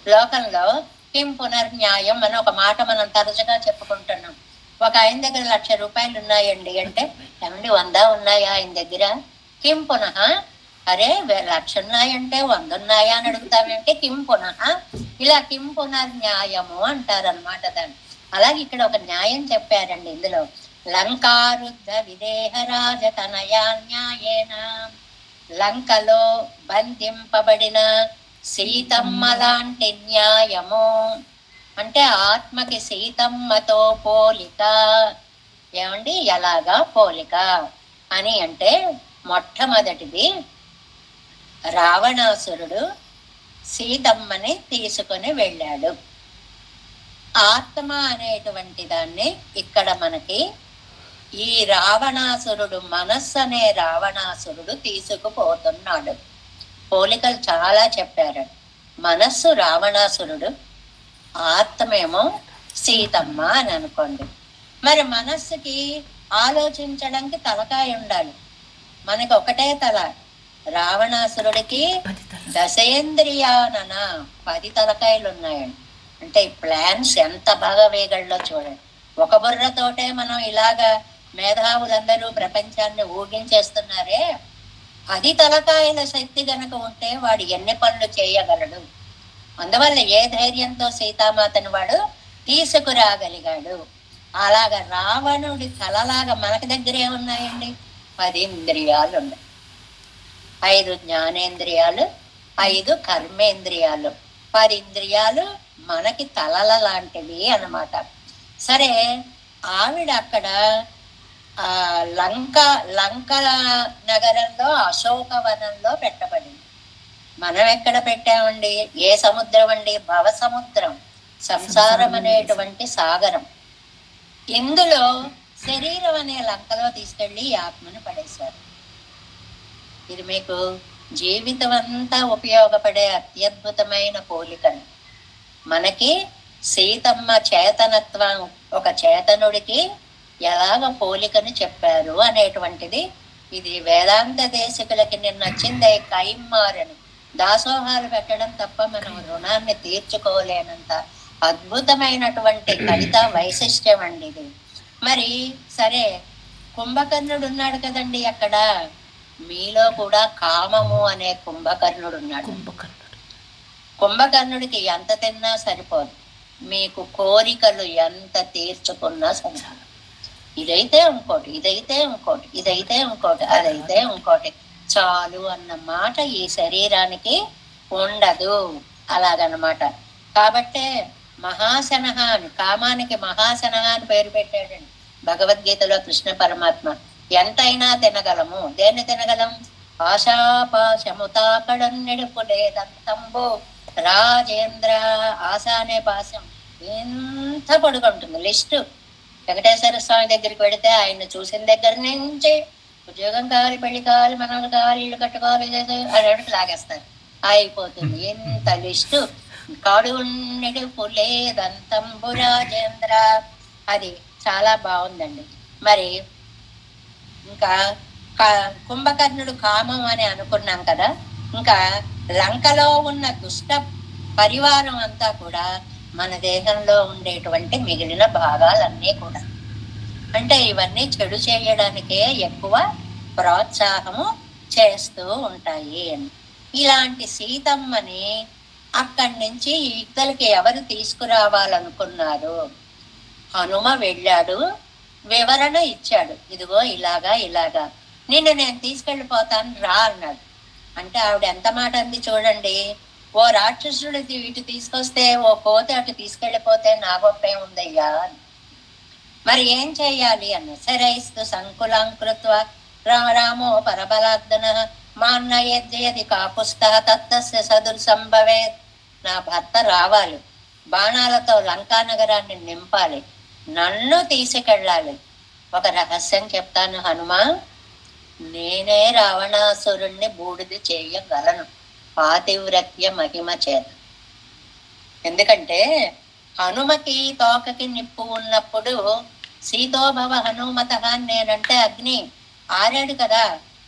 లోకంలో కిం పునర్న్యాయం అని ఒక మాట మనం తరచుగా చెప్పుకుంటున్నాం. ఒక ఆయన దగ్గర 1,00,000 రూపాయలు ఉన్నాయండి అంటే, ఏమండి 100 ఉన్నాయా ఆయన దగ్గర? కిం పునః, అరే 1,00,000 ఉన్నాయంటే 100 ఉన్నాయా అని అడుగుతామంటే కిం పునః, ఇలా కిం పునర్న్యాయము అంటారనమాట దాన్ని. అలాగే ఇక్కడ ఒక న్యాయం చెప్పారండి ఇందులో. లంకారుద్ధ విదేహ రాజతనయాన్యాయేన, లంకలో బంధింపబడిన సీతమ్మ లాంటి న్యాయము అంటే ఆత్మకి సీతమ్మతో పోలిక. ఏమండి ఎలాగా పోలిక అని అంటే, మొట్టమొదటిది రావణాసురుడు సీతమ్మని తీసుకొని వెళ్ళాడు. ఆత్మ అనేటువంటి దాన్ని ఇక్కడ మనకి ఈ రావణాసురుడు, మనస్సు అనే రావణాసురుడు తీసుకుపోతున్నాడు. పోలికలు చాలా చెప్పారు. మనస్సు రావణాసురుడు, ఆత్మేమో సీతమ్మ అని అనుకోండి. మరి మనస్సుకి ఆలోచించడానికి తలకాయ ఉండాలి. మనకి ఒకటే తల. రావణాసురుడికి దశేంద్రియానన 10 తలకాయలు ఉన్నాయండి. అంటే ఈ ప్లాన్స్ ఎంత బాగా వేగళ్ళలో చూడండి. ఒక బుర్రతోటే మనం ఇలాగా మేధావులందరూ ప్రపంచాన్ని ఊగించేస్తున్నారే. 10 తలకాయల శక్తి గనక ఉంటే వాడు ఎన్ని పనులు చేయగలడు. అందువల్ల ఏ ధైర్యంతో సీతామాతను వాడు తీసుకురాగలిగాడు. అలాగా రావణుడి తలలాగా మనకి దగ్గరే ఉన్నాయండి 10 ఇంద్రియాలు ఉన్నాయి. 5 జ్ఞానేంద్రియాలు, 5 కర్మేంద్రియాలు, 10 ఇంద్రియాలు మనకి తలల లాంటివి అన్నమాట. సరే, ఆవిడ అక్కడ లంక నగరంలో అశోకవనంలో పెట్టబడింది. మనం ఎక్కడ పెట్టామండి? ఏ సముద్రం అండి? భవ సముద్రం, సంసారం అనేటువంటి సాగరం. ఇందులో శరీరం అనే లంకలో తీసుకెళ్లి ఈ ఆత్మను పడేశారు. ఇది మీకు జీవితం అంతా ఉపయోగపడే అత్యద్భుతమైన పోలికను. మనకి సీతమ్మ చేతనత్వం, ఒక చేతనుడికి ఎలాగ పోలికను చెప్పారు అనేటువంటిది ఇది వేదాంత దేశికులకి నిన్న వచ్చిందే కైమ్మారని. దాసోహాలు పెట్టడం తప్ప మనం రుణాన్ని తీర్చుకోలేనంత అద్భుతమైనటువంటి కవిత వైశిష్ట్యం అండి ఇది. మరి సరే, కుంభకర్ణుడు ఉన్నాడు కదండి అక్కడ. మీలో కూడా కామము అనే కుంభకర్ణుడు ఉన్నాడు. కుంభకర్ణుడికి ఎంత తిన్నా సరిపోదు, మీకు కోరికలు ఎంత తీర్చుకున్నా సరిపోదు. ఇదైతే ఇంకోటి, ఇదైతే ఇంకోటి, ఇదైతే ఇంకోటి, అదైతే ఇంకోటి చాలు అన్న మాట ఈ శరీరానికి ఉండదు. అలాగనమాట. కాబట్టే మహాశనహ అని, కామానికి మహాశనహ అని పేరు పెట్టాడండి భగవద్గీతలో కృష్ణ పరమాత్మ. ఎంతైనా తినగలము. దేన్ని తినగలం? ఆశాపాశము తాకడం నెడుపులేదంతంబో రాజేంద్ర. ఆశ అనే పాశం ఎంత పొడుగుంటుంది లిస్టు. వెంకటేశ్వర స్వామి దగ్గరికి వెళితే ఆయన చూసిన దగ్గర నుంచి ఉద్యోగం కావాలి, పెళ్లి కావాలి, మనవలు కావాలి, ఇల్లు కట్టుకోవాలి అనేటికి లాగేస్తారు. అయిపోతుంది ఎంత లిస్టు. కాడుండెడుపులేదంతంబు రాజేంద్ర. అది చాలా బాగుందండి. మరి ఇంకా కుంభకర్ణుడు కామం అని అనుకున్నాం కదా. ఇంకా లంకలో ఉన్న దుష్ట పరివారం అంతా కూడా మన దేహంలో ఉండేటువంటి మిగిలిన భాగాలన్నీ కూడా, అంటే ఇవన్నీ చెడు చేయడానికే ఎక్కువ ప్రోత్సాహము చేస్తూ ఉంటాయి అని. ఇలాంటి సీతమ్మని అక్కడి నుంచి ఇద్దరికి ఎవరు తీసుకురావాలనుకున్నారు? హనుమ వెళ్ళాడు, వివరణ ఇచ్చాడు. ఇదిగో ఇలాగా ఇలాగా, నిన్ను నేను తీసుకెళ్ళిపోతాను రా అన్నాడు. అంటే ఆవిడ ఎంత మాట అంది చూడండి. ఓ రాక్షసుడు ఇటు తీసుకొస్తే, ఓ కోతి అటు తీసుకెళ్ళిపోతే నా గొప్పే ఉందయ్యా. మరి ఏం చెయ్యాలి అన్న. శరైస్తు సంకులాంకృత్వ రామో పరబలార్దన మాన్నయది కాపుస్త తత్తస్య సదుర్సంభవే. నా భర్త రావాలి, బాణాలతో లంకా నగరాన్ని నింపాలి, నన్ను తీసుకెళ్ళాలి. ఒక రహస్యం చెప్తాను హనుమా, నేనే రావణాసురుణ్ణి బూడిది చేయగలను పాతివ్రత్య మహిమ చేత. ఎందుకంటే హనుమకి తోకకి నిప్పు ఉన్నప్పుడు సీతోభవ హనుమత నేనంటే అగ్ని ఆరాడు కదా.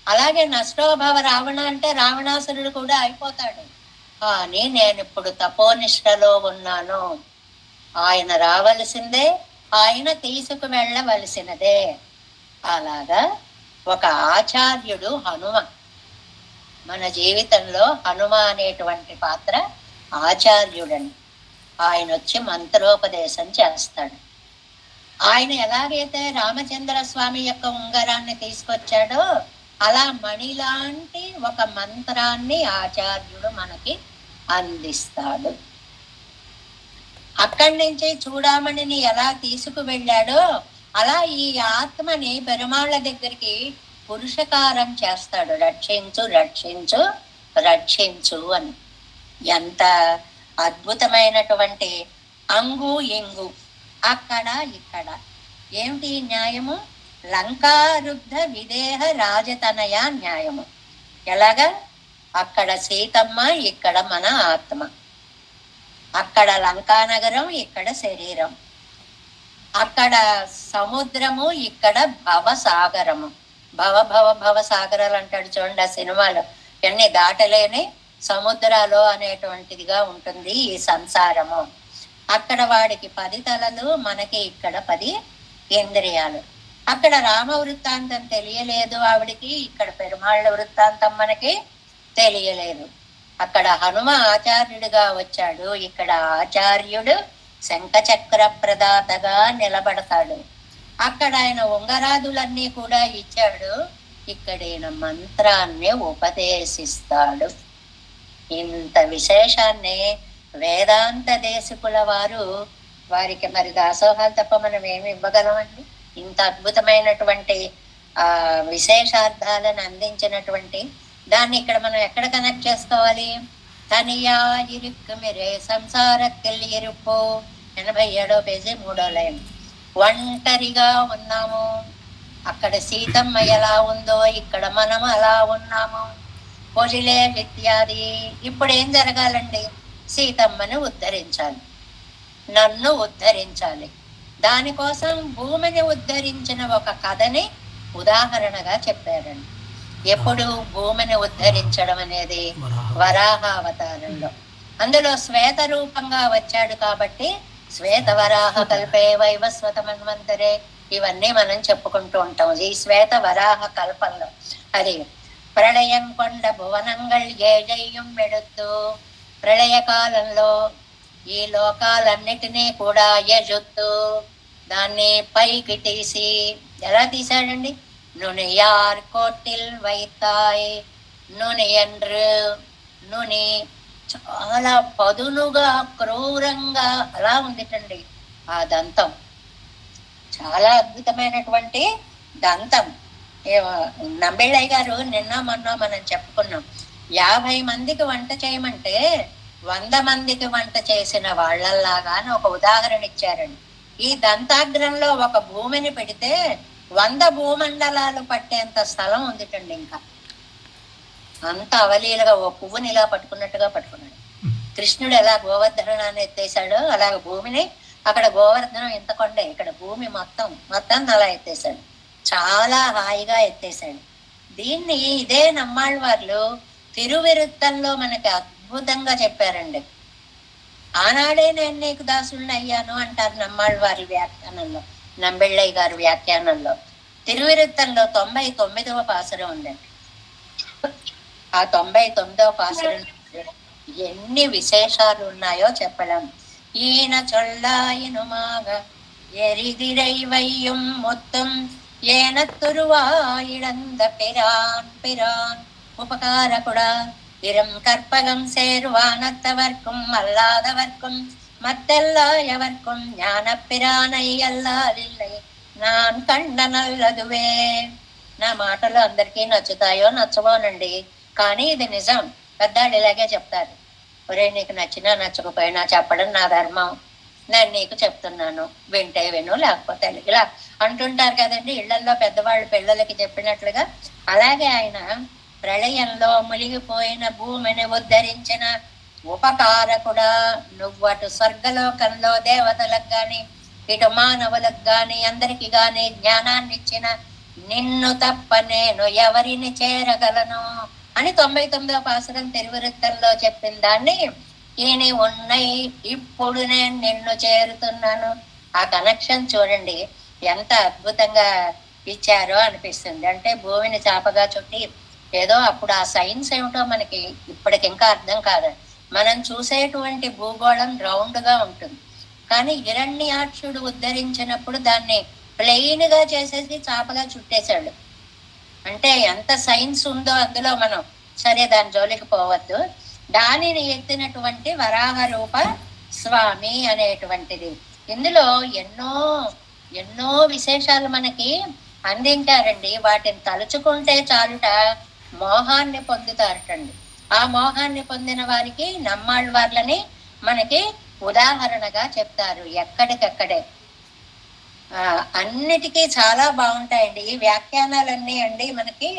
అలాగే నష్టోభవ రావణ అంటే రావణాసురుడు కూడా అయిపోతాడు. కానీ నేను ఇప్పుడు తపోనిష్టలో ఉన్నాను, ఆయన రావలసిందే, ఆయన తీసుకు వెళ్ళవలసినదే. అలాగా ఒక ఆచార్యుడు హనుమ. మన జీవితంలో హనుమ అనేటువంటి పాత్ర ఆచార్యుడని. ఆయన వచ్చి మంత్రోపదేశం చేస్తాడు. ఆయన ఎలాగైతే రామచంద్ర స్వామి యొక్క ఉంగరాన్ని తీసుకొచ్చాడో అలా మణిలాంటి ఒక మంత్రాన్ని ఆచార్యుడు మనకి అందిస్తాడు. అక్కడి నుంచి చూడామణిని ఎలా తీసుకువెళ్ళాడో అలా ఈ ఆత్మని పెరుమాళ్ళ దగ్గరికి పురుషకారం చేస్తాడు. రక్షించు రక్షించు రక్షించు అని. ఎంత అద్భుతమైనటువంటి అంగు ఇంగు, అక్కడ ఇక్కడ. ఏమిటి న్యాయము? లంకారుద్ధ విదేహ రాజతనయ న్యాయము. ఎలాగా? అక్కడ సీతమ్మ, ఇక్కడ మన ఆత్మ. అక్కడ లంకానగరం, ఇక్కడ శరీరం. అక్కడ సముద్రము, ఇక్కడ భవసాగరము. భవ భవ భవ సాగరాలు అంటాడు చూడండి ఆ సినిమాలో. ఇవన్నీ దాటలేని సముద్రాలు అనేటువంటిదిగా ఉంటుంది ఈ సంసారము. అక్కడ వాడికి 10 తలలు, మనకి ఇక్కడ 10 ఇంద్రియాలు. అక్కడ రామ వృత్తాంతం తెలియలేదు ఆవిడికి, ఇక్కడ పెరుమాళ్ళ వృత్తాంతం మనకి తెలియలేదు. అక్కడ హనుమ ఆచార్యుడిగా వచ్చాడు, ఇక్కడ ఆచార్యుడు శంఖచక్ర ప్రదాతగా నిలబడతాడు. అక్కడ ఆయన ఉంగరాదులన్నీ కూడా ఇచ్చాడు, ఇక్కడ ఈయన మంత్రాన్ని ఉపదేశిస్తాడు. ఇంత విశేషాన్ని వేదాంత దేశకుల వారు, వారికి మరి దాసోహాలు తప్ప మనం ఏమి ఇవ్వగలమండి? ఇంత అద్భుతమైనటువంటి విశేషార్థాలను అందించినటువంటి దాన్ని ఇక్కడ మనం ఎక్కడ కనెక్ట్ చేసుకోవాలి? తనియా ఇరుక్కు మిరే సంసారத்தில் இருப்போ 87వ పేజీ 3వ లైన్. ఒంటరిగా ఉన్నాము. అక్కడ సీతమ్మ ఎలా ఉందో ఇక్కడ మనం అలా ఉన్నాము. పొజిలే విద్యాది. ఇప్పుడు ఏం జరగాలండి? సీతమ్మను ఉద్ధరించాలి, నన్ను ఉద్ధరించాలి. దానికోసం భూమిని ఉద్ధరించిన ఒక కథని ఉదాహరణగా చెప్పారండి. ఎప్పుడు భూమిని ఉద్ధరించడం అనేది వరాహ అవతారంలో. అందులో శ్వేత రూపంగా వచ్చాడు కాబట్టి శ్వేత వరాహ కల్పే వైవస్వత మన్వంతరే ఇవన్నీ మనం చెప్పుకుంటూ ఉంటాం ఈ శ్వేత వరాహ కల్పంలో. అది ప్రళయం కొండ భువనంగల్ ఏజయ్యం మెడుతూ, ప్రళయ కాలంలో ఈ లోకాలన్నిటినీ కూడా ఎజుత్తూ దాన్ని పైకి తీసి ఎలా తీశాడండి? నునియార్ కోటిల్ వైతాయ్ నునియన్రు. నుని చాలా పదునుగా క్రూరంగా అలా ఉందిటండి ఆ దంతం. చాలా అద్భుతమైనటువంటి దంతం. నంబిళ్ళయ్య గారు నిన్న మొన్న మనం చెప్పుకున్నాం, 50 మందికి వంట చేయమంటే 100 మందికి వంట చేసిన వాళ్ళలాగా అని ఒక ఉదాహరణ ఇచ్చారండి. ఈ దంతాగ్రంలో ఒక భూమిని పెడితే 100 భూమండలాలు పట్టేంత స్థలం ఉందిటండి. ఇంకా అంత అవలీలుగా ఓ పువ్వుని ఇలా పట్టుకున్నట్టుగా పట్టుకున్నాడు. కృష్ణుడు ఎలా గోవర్ధనాన్ని ఎత్తేసాడో అలాగ భూమిని, అక్కడ గోవర్ధనం ఇంత కొండే, ఇక్కడ భూమి మొత్తం అలా ఎత్తేసాడు. చాలా హాయిగా ఎత్తేసాడు. దీన్ని ఇదే నమ్మాళ్ళవార్లు తిరువిరుత్తంలో మనకి అద్భుతంగా చెప్పారండి. ఆనాడే నేను నీకు దాసుల్ని అయ్యాను అంటారు నమ్మాళ్ళవారి వ్యాఖ్యానంలో, నంబిళ్ళయ్య గారి వ్యాఖ్యానంలో. తిరువిరుత్తంలో 99వ పాసురం ఉందండి. ఆ 99వ పాసురం ఎన్ని విశేషాలు ఉన్నాయో చెప్పలేం. ఈయన చొల్లాయినుమాగ ఎరిదిరై వైయం మొత్తం ஏனத்துருவாயிழந்த பிரான் பிரான் உபகாரகுடா இரம் கற்பகம் சேர்வானத்தவர்க்கும் அல்லாதவர்க்கும் மத்தெல்லாயவர்க்கும் ஞான பிரானை అల్లాలిల్లై నాన్ కండ నల్లదువే. నా మాటలు అందరికీ నచ్చుతాయో నచ్చబోనండి, కానీ ఇది నిజం. పెద్దాళ్ళు ఇలాగే చెప్తారు, ఒరే నీకు నచ్చినా నచ్చకపోయినా చెప్పడం నా ధర్మం, నేను నీకు చెప్తున్నాను, వింటే విను లేకపోతే ఇలా అంటుంటారు కదండి ఇళ్లలో పెద్దవాళ్ళు పిల్లలకి చెప్పినట్లుగా. అలాగే ఆయన ప్రళయంలో మునిగిపోయిన భూమిని ఉద్ధరించిన ఉపకారకుడా. నువ్వు అటు స్వర్గలోకంలో దేవతలకు గాని ఇటు మానవులకు గాని అందరికి గాని జ్ఞానాన్ని ఇచ్చిన నిన్ను తప్ప నేను ఎవరిని చేరగలను అని 99వ పాసురం తిరువిరుత్తంలో చెప్పిన దాన్ని ఈయన ఉన్నాయి ఇప్పుడు నేను నిన్ను చేరుతున్నాను. ఆ కనెక్షన్ చూడండి ఎంత అద్భుతంగా ఇచ్చారో అనిపిస్తుంది. అంటే భూమిని చాపగా చుట్టి ఏదో అప్పుడు ఆ సైన్స్ ఏమిటో మనకి ఇప్పటికి ఇంకా అర్థం కాదు. మనం చూసేటువంటి భూగోళం రౌండ్ గా ఉంటుంది, కానీ హిరణ్యాక్షుడు ఉద్ధరించినప్పుడు దాన్ని ప్లెయిన్ గా చేసేసి చాపగా చుట్టేశాడు. అంటే ఎంత సైన్స్ ఉందో అందులో మనం. సరే దాని జోలికి పోవద్దు. దానిని ఎత్తినటువంటి వరాహ రూప స్వామి అనేటువంటిది. ఇందులో ఎన్నో ఎన్నో విశేషాలు మనకి అందించారండి. వాటిని తలుచుకుంటే చాలుట మోహాన్ని పొందుతారటండి. ఆ మోహాన్ని పొందిన వారికి నమ్మాళ్ళవార్లని మనకి ఉదాహరణగా చెప్తారు. ఎక్కడికక్కడే అన్నిటికీ చాలా బాగుంటాయండి ఈ వ్యాఖ్యానాలన్నీ అండి. మనకి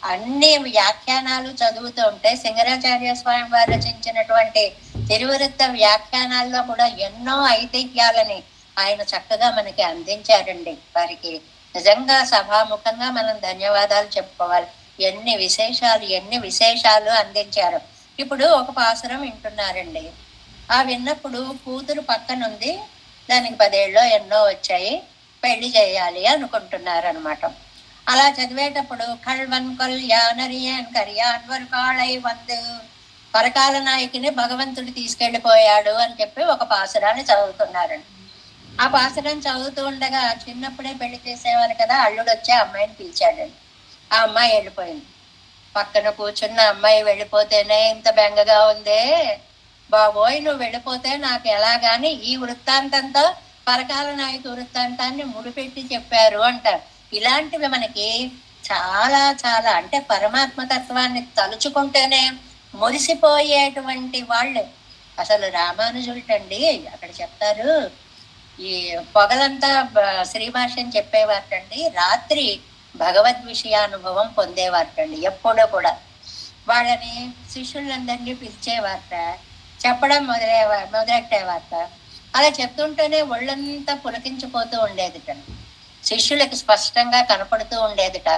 అన్ని వ్యాఖ్యానాలు చదువుతూ ఉంటే సింగరాచార్య స్వామి వారు రచించినటువంటి తిరువిరుత్త వ్యాఖ్యానాల్లో కూడా ఎన్నో ఐతిహ్యాలని ఆయన చక్కగా మనకి అందించారండి. వారికి నిజంగా సభాముఖంగా మనం ధన్యవాదాలు చెప్పుకోవాలి. ఎన్ని విశేషాలు అందించారు. ఇప్పుడు ఒక పాసురం వింటున్నారండి. ఆ విన్నప్పుడు కూతురు పక్కనుంది, దానికి 10 ఏళ్ళో ఎన్నో వచ్చాయి, పెళ్లి చేయాలి అనుకుంటున్నారు అనమాట. అలా చదివేటప్పుడు కల్వన్ కొల్యానరియన్ కరియాన్ వరకాళై వందు పరకాల నాయకుని భగవంతుడు తీసుకెళ్లిపోయాడు అని చెప్పి ఒక పాసురాన్ని చదువుతున్నారండి. ఆ పాసురం చదువుతూ ఉండగా చిన్నప్పుడే పెళ్లి చేసేవారు కదా, అల్లుడు వచ్చి అమ్మాయిని పిలిచాడండి. ఆ అమ్మాయి వెళ్ళిపోయింది. పక్కన కూర్చున్న అమ్మాయి వెళ్ళిపోతేనే ఇంత బెంగగా ఉందే బాబోయ్, నువ్వు వెళ్ళిపోతే నాకు ఎలాగాని ఈ వృత్తాంతంతో పరకాల నాయకు వృత్తాంతాన్ని ముడిపెట్టి చెప్పారు అంటారు. ఇలాంటివి మనకి చాలా చాలా అంటే పరమాత్మ తత్వాన్ని తలుచుకుంటేనే మురిసిపోయేటువంటి వాళ్ళు. అసలు రామానుజులటండి అక్కడ చెప్తారు, ఈ పొగలంతా శ్రీభాష్యం చెప్పేవారటండి, రాత్రి భగవద్ విషయానుభవం పొందేవారటండి. ఎప్పుడూ కూడా వాళ్ళని శిష్యులందరినీ పిలిచేవారట, చెప్పడం మొదలెట్టేవారట. అలా చెప్తుంటేనే ఒళ్ళంతా పులకించిపోతూ ఉండేదిట, శిష్యులకి స్పష్టంగా కనపడుతూ ఉండేదిట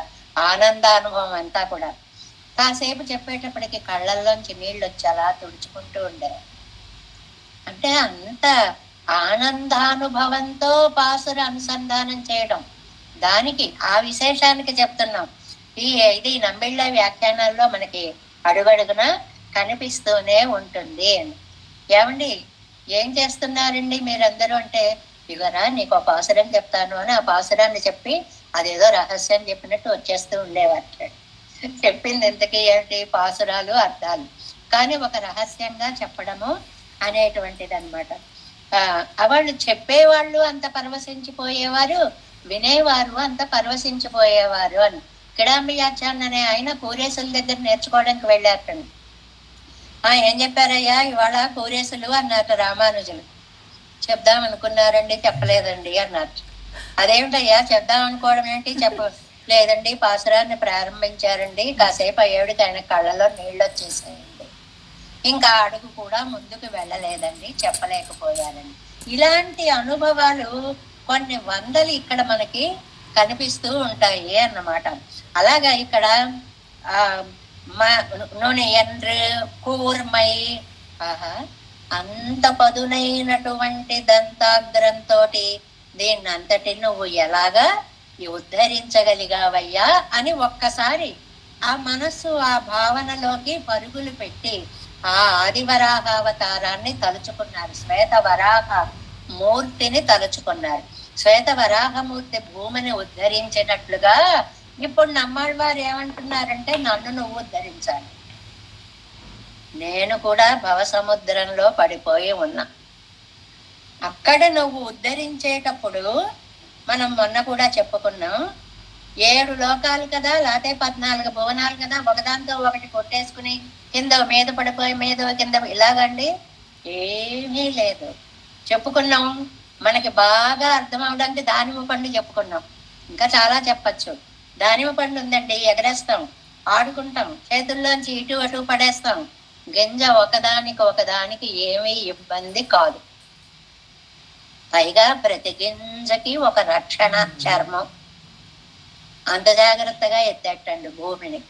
ఆనందానుభవం అంతా కూడా. కాసేపు చెప్పేటప్పటికి కళ్ళల్లోంచి నీళ్ళు వచ్చి అలా తుడుచుకుంటూ ఉండేవారు. అంటే అంత ఆనందానుభవంతో పాసుర అనుసంధానం చేయడం, దానికి ఆ విశేషానికి చెప్తున్నాం. ఇది నంబిళ్ళ వ్యాఖ్యానాల్లో మనకి అడుగడుగున కనిపిస్తూనే ఉంటుంది అని. ఏమండి ఏం చేస్తున్నారండి మీరందరూ అంటే, ఇవరా నీకు ఒక పాసురం చెప్తాను అని ఆ పాసురాన్ని చెప్పి అదేదో రహస్యం చెప్పినట్టు వచ్చేస్తూ ఉండేవారు. చెప్పింది ఎంతకీ ఏంటి, పాసురాలు అర్థాలు, కానీ ఒక రహస్యంగా చెప్పడము అనేటువంటిది అనమాట. వాళ్ళు చెప్పేవాళ్ళు అంత పరవశించిపోయేవారు, వినేవారు అంత పరవశించిపోయేవారు అని. కిడాంబియాచార్య అనే ఆయన కూరేసుల దగ్గర నేర్చుకోవడానికి వెళ్ళారటండి. ఏం చెప్పారయ్యా ఇవాళ కూరేసులు అన్నారు రామానుజులు. చెప్దాం అనుకున్నారండి, చెప్పలేదండి అన్నారు. అదేమిటయ్యా చెప్దాం అనుకోవడం ఏంటి, చెప్పలేదండి పాసురాన్ని ప్రారంభించారండి, కాసేపు అయ్యేడికి ఆయన కళ్ళలో నీళ్ళు వచ్చేసాయండి, ఇంకా అడుగు కూడా ముందుకు వెళ్ళలేదండి, చెప్పలేకపోయారండి. ఇలాంటి అనుభవాలు కొన్ని వందలు ఇక్కడ మనకి కనిపిస్తూ ఉంటాయి అన్నమాట. అలాగా ఇక్కడ నూనె ఎండ్రు కూర్మై, అంత పదునైనటువంటి దంతాగ్రంతో దీన్ని అంతటి నువ్వు ఎలాగా ఉద్ధరించగలిగావయ్యా అని ఒక్కసారి ఆ మనస్సు ఆ భావనలోకి పరుగులు పెట్టి ఆ ఆదివరాహావతారాన్ని తలుచుకున్నారు, శ్వేత వరాహ మూర్తిని తలుచుకున్నారు. శ్వేత వరాహమూర్తి భూమిని ఉద్ధరించినట్లుగా ఇప్పుడు నమ్మాళ్ళవారు ఏమంటున్నారంటే, నన్ను నువ్వు ఉద్ధరించాలి, నేను కూడా భవసముద్రంలో పడిపోయి ఉన్నా, అక్కడ నువ్వు ఉద్ధరించేటప్పుడు మనం మొన్న కూడా చెప్పుకున్నాం, 7 లోకాలు కదా, లేకపోతే 14 భువనాలు కదా, ఒకదాంతో ఒకటి కొట్టేసుకుని కింద మీద పడిపోయి మీద కింద ఇలాగండి ఏమీ లేదు. చెప్పుకున్నాం, మనకి బాగా అర్థం అవడానికి దానిమ్మ పండు చెప్పుకున్నాం, ఇంకా చాలా చెప్పచ్చు. దానిమ్మ పండు ఉందండి, ఎగరేస్తాం, ఆడుకుంటాం, చేతుల్లోంచి ఇటు అటు పడేస్తాం, గింజ ఒకదానికి ఏమీ ఇబ్బంది కాదు. పైగా ప్రతి గింజకి ఒక రక్షణ చర్మం, అంత జాగ్రత్తగా ఎత్తేటండి భూమిని.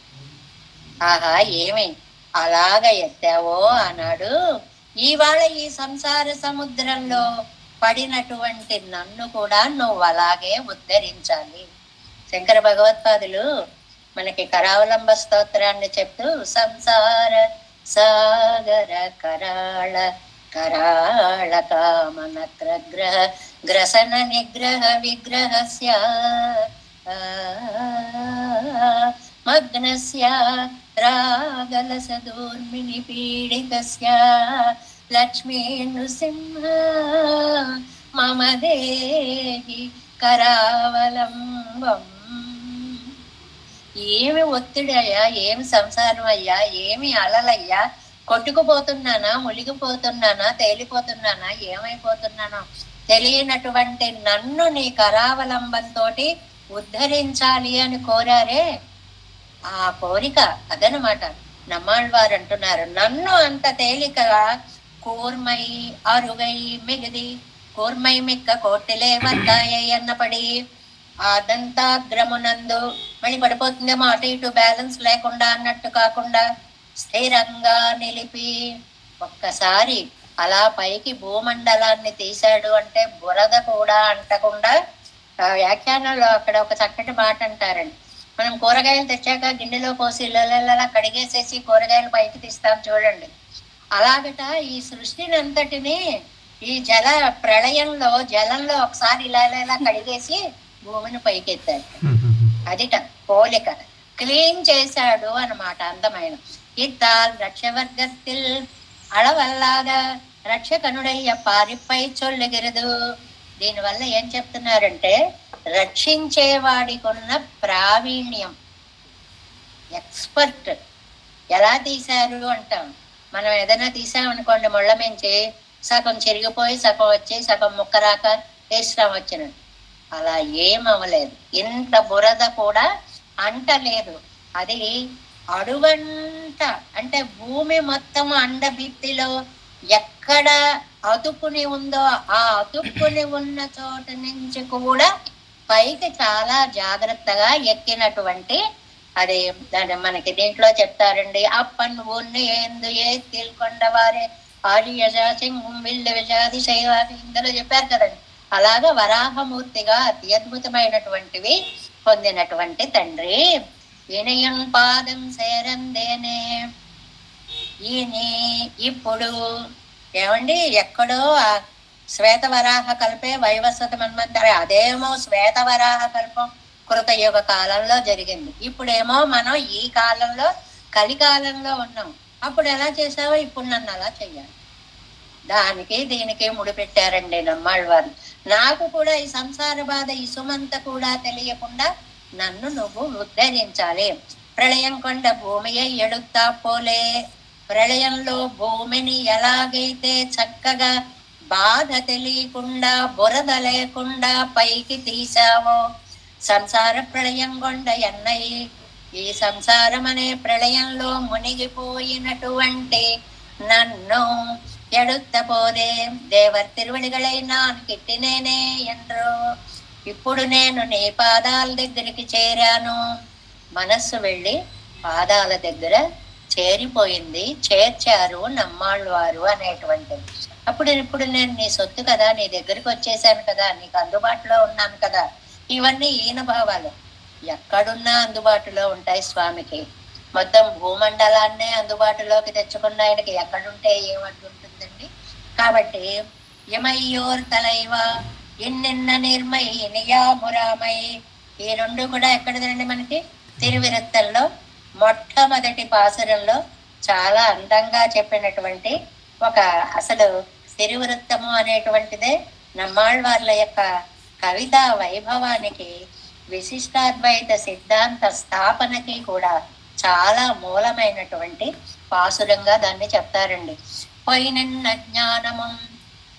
ఏమి అలాగ ఎత్తావో అన్నాడు, ఇవాళ ఈ సంసార సముద్రంలో పడినటువంటి నన్ను కూడా నువ్వు అలాగే ఉద్ధరించాలి. శంకర భగవత్పాదులు మనకి కరావలంబ స్తోత్రాన్ని చెప్తూ, సంసార సాగర కరాళ కరాళ కామనగ్రహ గ్రసన నిగ్రహ విగ్రహస్య మగ్నస్య రాగలస దూర్మిని పీడితస్య లక్ష్మీ నృసింహ మమ దేహి కరావలంబం. ఏమి ఒత్తిడి అయ్యా, ఏమి సంసారం అయ్యా, ఏమి అలలయ్యా, కొట్టుకుపోతున్నానా, మునిగిపోతున్నానా, తేలిపోతున్నానా, ఏమైపోతున్నానో తెలియనటువంటి నన్ను నీ కరావలంబంతో ఉద్ధరించాలి అని కోరారే, ఆ కోరిక అదనమాట. నమ్మాళ్ళవారు అంటున్నారు, నన్ను అంత తేలికగా కూర్మై అరుగై మిగిది కూర్మై మిక్క కోటిలే వద్దాయి అన్నపడి ఆ దంతాగ్రమునందు మళ్ళీ పడిపోతుందేమో అటు ఇటు బ్యాలెన్స్ లేకుండా అన్నట్టు కాకుండా స్థిరంగా నిలిపి ఒక్కసారి అలా పైకి భూమండలాన్ని తీశాడు అంటే బురద కూడా అంటకుండా. వ్యాఖ్యానంలో అక్కడ ఒక చక్కటి మాట అంటారండి, మనం కూరగాయలు తెచ్చాక గిన్నెలో పోసి ఇళ్ళ కడిగేసేసి కూరగాయలు పైకి తీస్తాం చూడండి, అలాగట ఈ సృష్టిని అంతటిని ఈ జల ప్రళయంలో జలంలో ఒకసారి ఇలా కడిగేసి భూమిని పైకెత్తాడు. అదిట పోలిక, క్లీన్ చేశాడు అన్నమాట. అందమైన ఇత్తాల్ రక్షవర్గத்தில் అళవల్లాద రక్షకనుడయ్య పారిపై చొల్లుగిరదు. దీనివల్ల ఏం చెప్తున్నారంటే, రక్షించేవాడికి ఉన్న ప్రావీణ్యం, ఎక్స్పర్ట్. ఎలా తీశారు అంటాం, మనం ఏదైనా తీసామనుకోండి ముళ్ళ మించి సగం చిరిగిపోయి సగం వచ్చి సగం ముక్కరాక ఇష్టం వచ్చినట్టు. అలా ఏమవలేదు. ఇంత బురద కూడా అంటలేదు. అది అడుగంట, అంటే భూమి మొత్తం అండభిత్తిలో ఎక్కడ అతుక్కుని ఉందో ఆ అతుక్కుని ఉన్న చోట నుంచి కూడా పైకి చాలా జాగ్రత్తగా ఎక్కినటువంటి, అది దాని మనకి దీంట్లో చెప్తారండి, అప్పన్ ఊన్ని ఏందు ఏ తిల్కొండవారే ఆర్యజాసింహం విల్లు విజాది శైవాది, ఇందులో చెప్పారు కదండి. అలాగా వరాహమూర్తిగా అత్యద్భుతమైనటువంటివి పొందినటువంటి తండ్రి. ఇనయం పాదం సేరందేనే, ఈయన ఇప్పుడు ఏమండి ఎక్కడో శ్వేతవరాహ కల్పే వైవస్వత మన్వంతరి, అదేమో శ్వేతవరాహ కల్పం కృతయుగ కాలంలో జరిగింది. ఇప్పుడేమో మనం ఈ కాలంలో కలికాలంలో ఉన్నాం. అప్పుడు ఎలా చేసావో ఇప్పుడు నన్ను అలా చెయ్యాలి. దానికి దీనికి ముడిపెట్టారండి నమ్మాళ్ళ వారు. నాకు కూడా ఈ సంసార బాధ ఇసుమంత కూడా తెలియకుండా నన్ను నువ్వు ఉద్ధరించాలి. ప్రళయం కొండ భూమియే ఎడుతా పోలే, ప్రళయంలో భూమిని ఎలాగైతే చక్కగా బాధ తెలియకుండా బురద లేకుండా పైకి తీసావో, సంసార ప్రళయం కొండ ఎన్నయి, ఈ సంసారం అనే ప్రళయంలో మునిగిపోయినటువంటి నన్ను ఎడుத்த పోదే దేవర్ తిరువడిగళై నాన్ కిట్టినేనే ఎండ్రో. ఇప్పుడు నేను నీ పాదాల దగ్గరికి చేరాను. మనస్సు వెళ్ళి పాదాల దగ్గర చేరిపోయింది, చేర్చారు నమ్మాళ్ళు వారు అనేటువంటిది. ఇప్పుడు నేను నీ సొత్తు కదా, నీ దగ్గరికి వచ్చేసాను కదా, నీకు అందుబాటులో ఉన్నాను కదా. ఇవన్నీ ఈయన భావాలు. ఎక్కడున్నా అందుబాటులో ఉంటాయి స్వామికి. మొత్తం భూమండలాన్నే అందుబాటులోకి తెచ్చుకున్న ఆయనకి ఎక్కడుంటే ఏమంటుంటుందండి. కాబట్టి యమయ్యోర్ తలైవ ఇన్నెన్న నిర్మై నియామురామై, ఈ రెండు కూడా ఎక్కడదండి మనకి తిరువిరత్తల్లో మొట్టమొదటి పాసురంలో చాలా అందంగా చెప్పినటువంటి ఒక, అసలు తిరువృత్తము అనేటువంటిదే నమ్మాళ్ళవార్ల యొక్క కవితా వైభవానికి, విశిష్టాద్వైత సిద్ధాంత స్థాపనకి కూడా చాలా మూలమైనటువంటి పాసురంగా దాన్ని చెప్తారండి. పొయ్యినిన్న జ్ఞానముం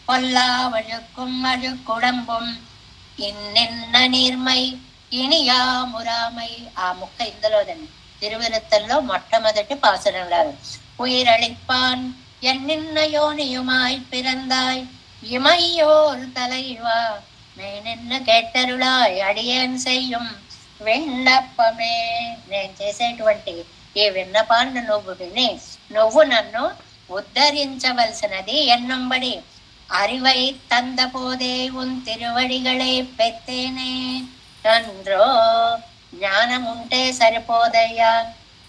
పొల్లావజుక్కుం అజుక్కుడంబుం ఇన్నెన్న నిర్మై ఇనియామురామై, ఆ ముక్క ఇందులోదండి తిరువిరుత్తల్లో మొట్టమొదటి పాసురం లాగా. ఉయిరళిప్పాన్ ఎన్నిన్న యోనియుమాయ్ పిరందాయ్ ఇమయ్యోర్ తలైవా నేనెన్న కెట్టరులాయ్ అడియేన్ సెయ్యం విన్నప్పమే. నేను చేసేటువంటి ఈ విన్నపాన్ని నువ్వు విని నువ్వు నన్ను ఉద్ధరించవలసినది ఎన్నంబడి அறிவை தந்த போதே உன் திருவடிகளை பெத்தேனே என்றோ. జ్ఞానం ఉంటే సరిపోదయ్యా,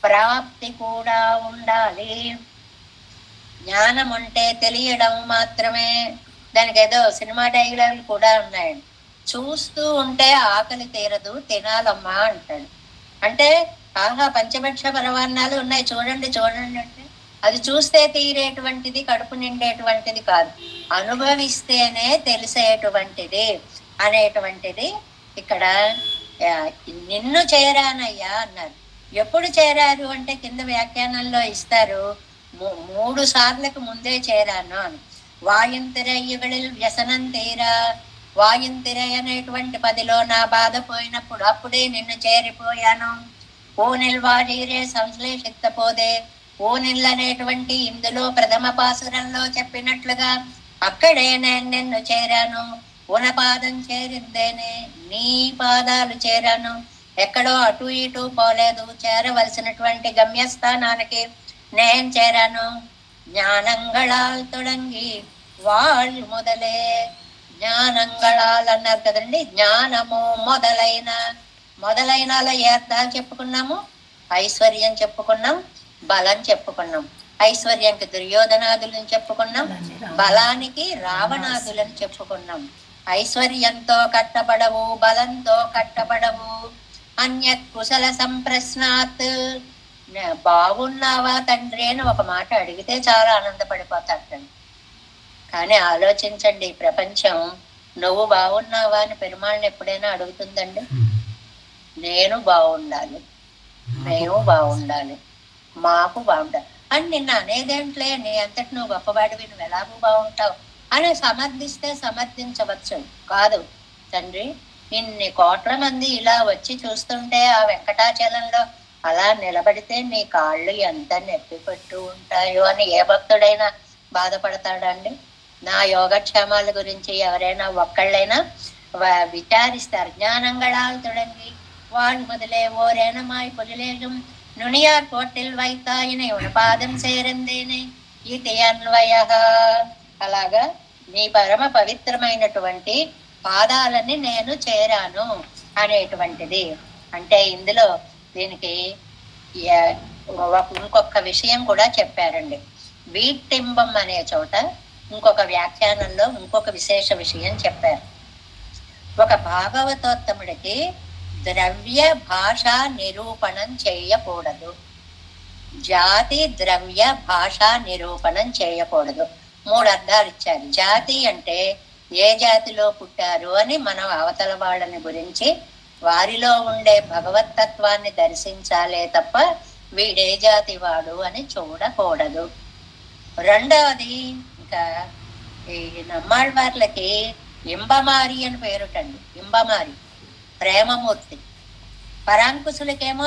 ప్రాప్తి కూడా ఉండాలి. జ్ఞానం ఉంటే తెలియడం మాత్రమే, దానికి ఏదో సినిమా డైలాగులు కూడా ఉన్నాయండి. చూస్తూ ఉంటే ఆకలి తీరదు, తినాలమ్మా అంటాడు. అంటే ఆహా పంచభక్ష పరమాన్నాలు ఉన్నాయి చూడండి చూడండి అంటే అది చూస్తే తీరేటువంటిది, కడుపు నిండేటువంటిది కాదు, అనుభవిస్తేనే తెలిసేటువంటిది అనేటువంటిది ఇక్కడ. నిన్ను చేరానయ్యా అన్నారు. ఎప్పుడు చేరారు అంటే కింద వ్యాఖ్యానంలో ఇస్తారు, 3 సార్లకు ముందే చేరాను అని. వాయుంతిరయ్యகளில் వ్యసనం తీరా, వాయుంతిరై అనేటువంటి 10లో నా బాధ పోయినప్పుడు అప్పుడే నిన్ను చేరిపోయాను. ఓనిల్ వాజీరే సంశ్లేషిత పోదే, ఓనిల్ అనేటువంటి ఇందులో ప్రథమ పాసురంలో చెప్పినట్లుగా అక్కడే నేను నిన్ను చేరాను. ఉనపాదం చేరిందేనే, నీ పాదాలు చేరాను. ఎక్కడో అటు ఇటు పోలేదు, చేరవలసినటువంటి గమ్యస్థానానికి నేను చేరాను. జ్ఞానంగళాల్ తొడంగి వాళ్ళు మొదలే, జ్ఞానంగళాలు అన్నారు కదండి. జ్ఞానము మొదలైన, మొదలైన ఏ అర్థాలు చెప్పుకున్నాము? ఐశ్వర్యం చెప్పుకున్నాం, బలం చెప్పుకున్నాం. ఐశ్వర్యానికి దుర్యోధనాదులను చెప్పుకున్నాం, బలానికి రావణాదులను చెప్పుకున్నాం. ఐశ్వర్యంతో కట్టబడవు, బలంతో కట్టబడవు. అన్యత్ కుశల సంప్రశ్నాత్, బాగున్నావా తండ్రి అని ఒక మాట అడిగితే చాలా ఆనందపడిపోతాడు. కానీ ఆలోచించండి, ప్రపంచం నువ్వు బాగున్నావా అని పెరుమాళ్ళని ఎప్పుడైనా అడుగుతుందండి? నేను బాగుండాలి, మేము బాగుండాలి, మాకు బాగుండాలి అని నిన్న అనేదేంట్లే, నీ అంతటి నువ్వు గొప్పవాడివి, నువ్వు ఎలాగూ బాగుంటావు అని సమర్థిస్తే సమర్థించవచ్చు. కాదు తండ్రి, ఇన్ని కోట్ల మంది ఇలా వచ్చి చూస్తుంటే ఆ వెంకటాచలంలో అలా నిలబడితే నీ కాళ్ళు ఎంత నొప్పి పెట్టు ఉంటాయో అని ఏ భక్తుడైనా బాధపడతాడండి? నా యోగక్షేమాల గురించి ఎవరైనా ఒక్కళ్ళైనా விசாரித்தார். ஞானங்களால் தொடங்கி வாழ் முதலே ஓரேனமாய் பொருளேகும் நுனியார் கோட்டில் வைத்தாயினை ఉనపాదం చేరందేనే ఇది అన్వయ. అలాగా నీ పరమ పవిత్రమైనటువంటి పాదాలని నేను చేరాను అనేటువంటిది. అంటే ఇందులో దీనికి ఇంకొక విషయం కూడా చెప్పారండి. వీటింబం అనే చోట ఇంకొక వ్యాఖ్యానంలో ఇంకొక విశేష విషయం చెప్పారు. ఒక భాగవతోత్తముడికి ద్రవ్య భాషా నిరూపణం చేయకూడదు, జాతి ద్రవ్య భాషా నిరూపణం చేయకూడదు. 3 అర్థాలు ఇచ్చారు. జాతి అంటే ఏ జాతిలో పుట్టారు అని మనం అవతల వాళ్ళని గురించి వారిలో ఉండే భగవతత్వాన్ని దర్శించాలే తప్ప వీడే జాతి వాడు అని చూడకూడదు. రెండవది, ఇంకా ఈ నమ్మాళ్ళవార్లకి ఇంబమారి అని పేరుటండి. ఇంబమారి ప్రేమమూర్తి. పరాంకుశులకేమో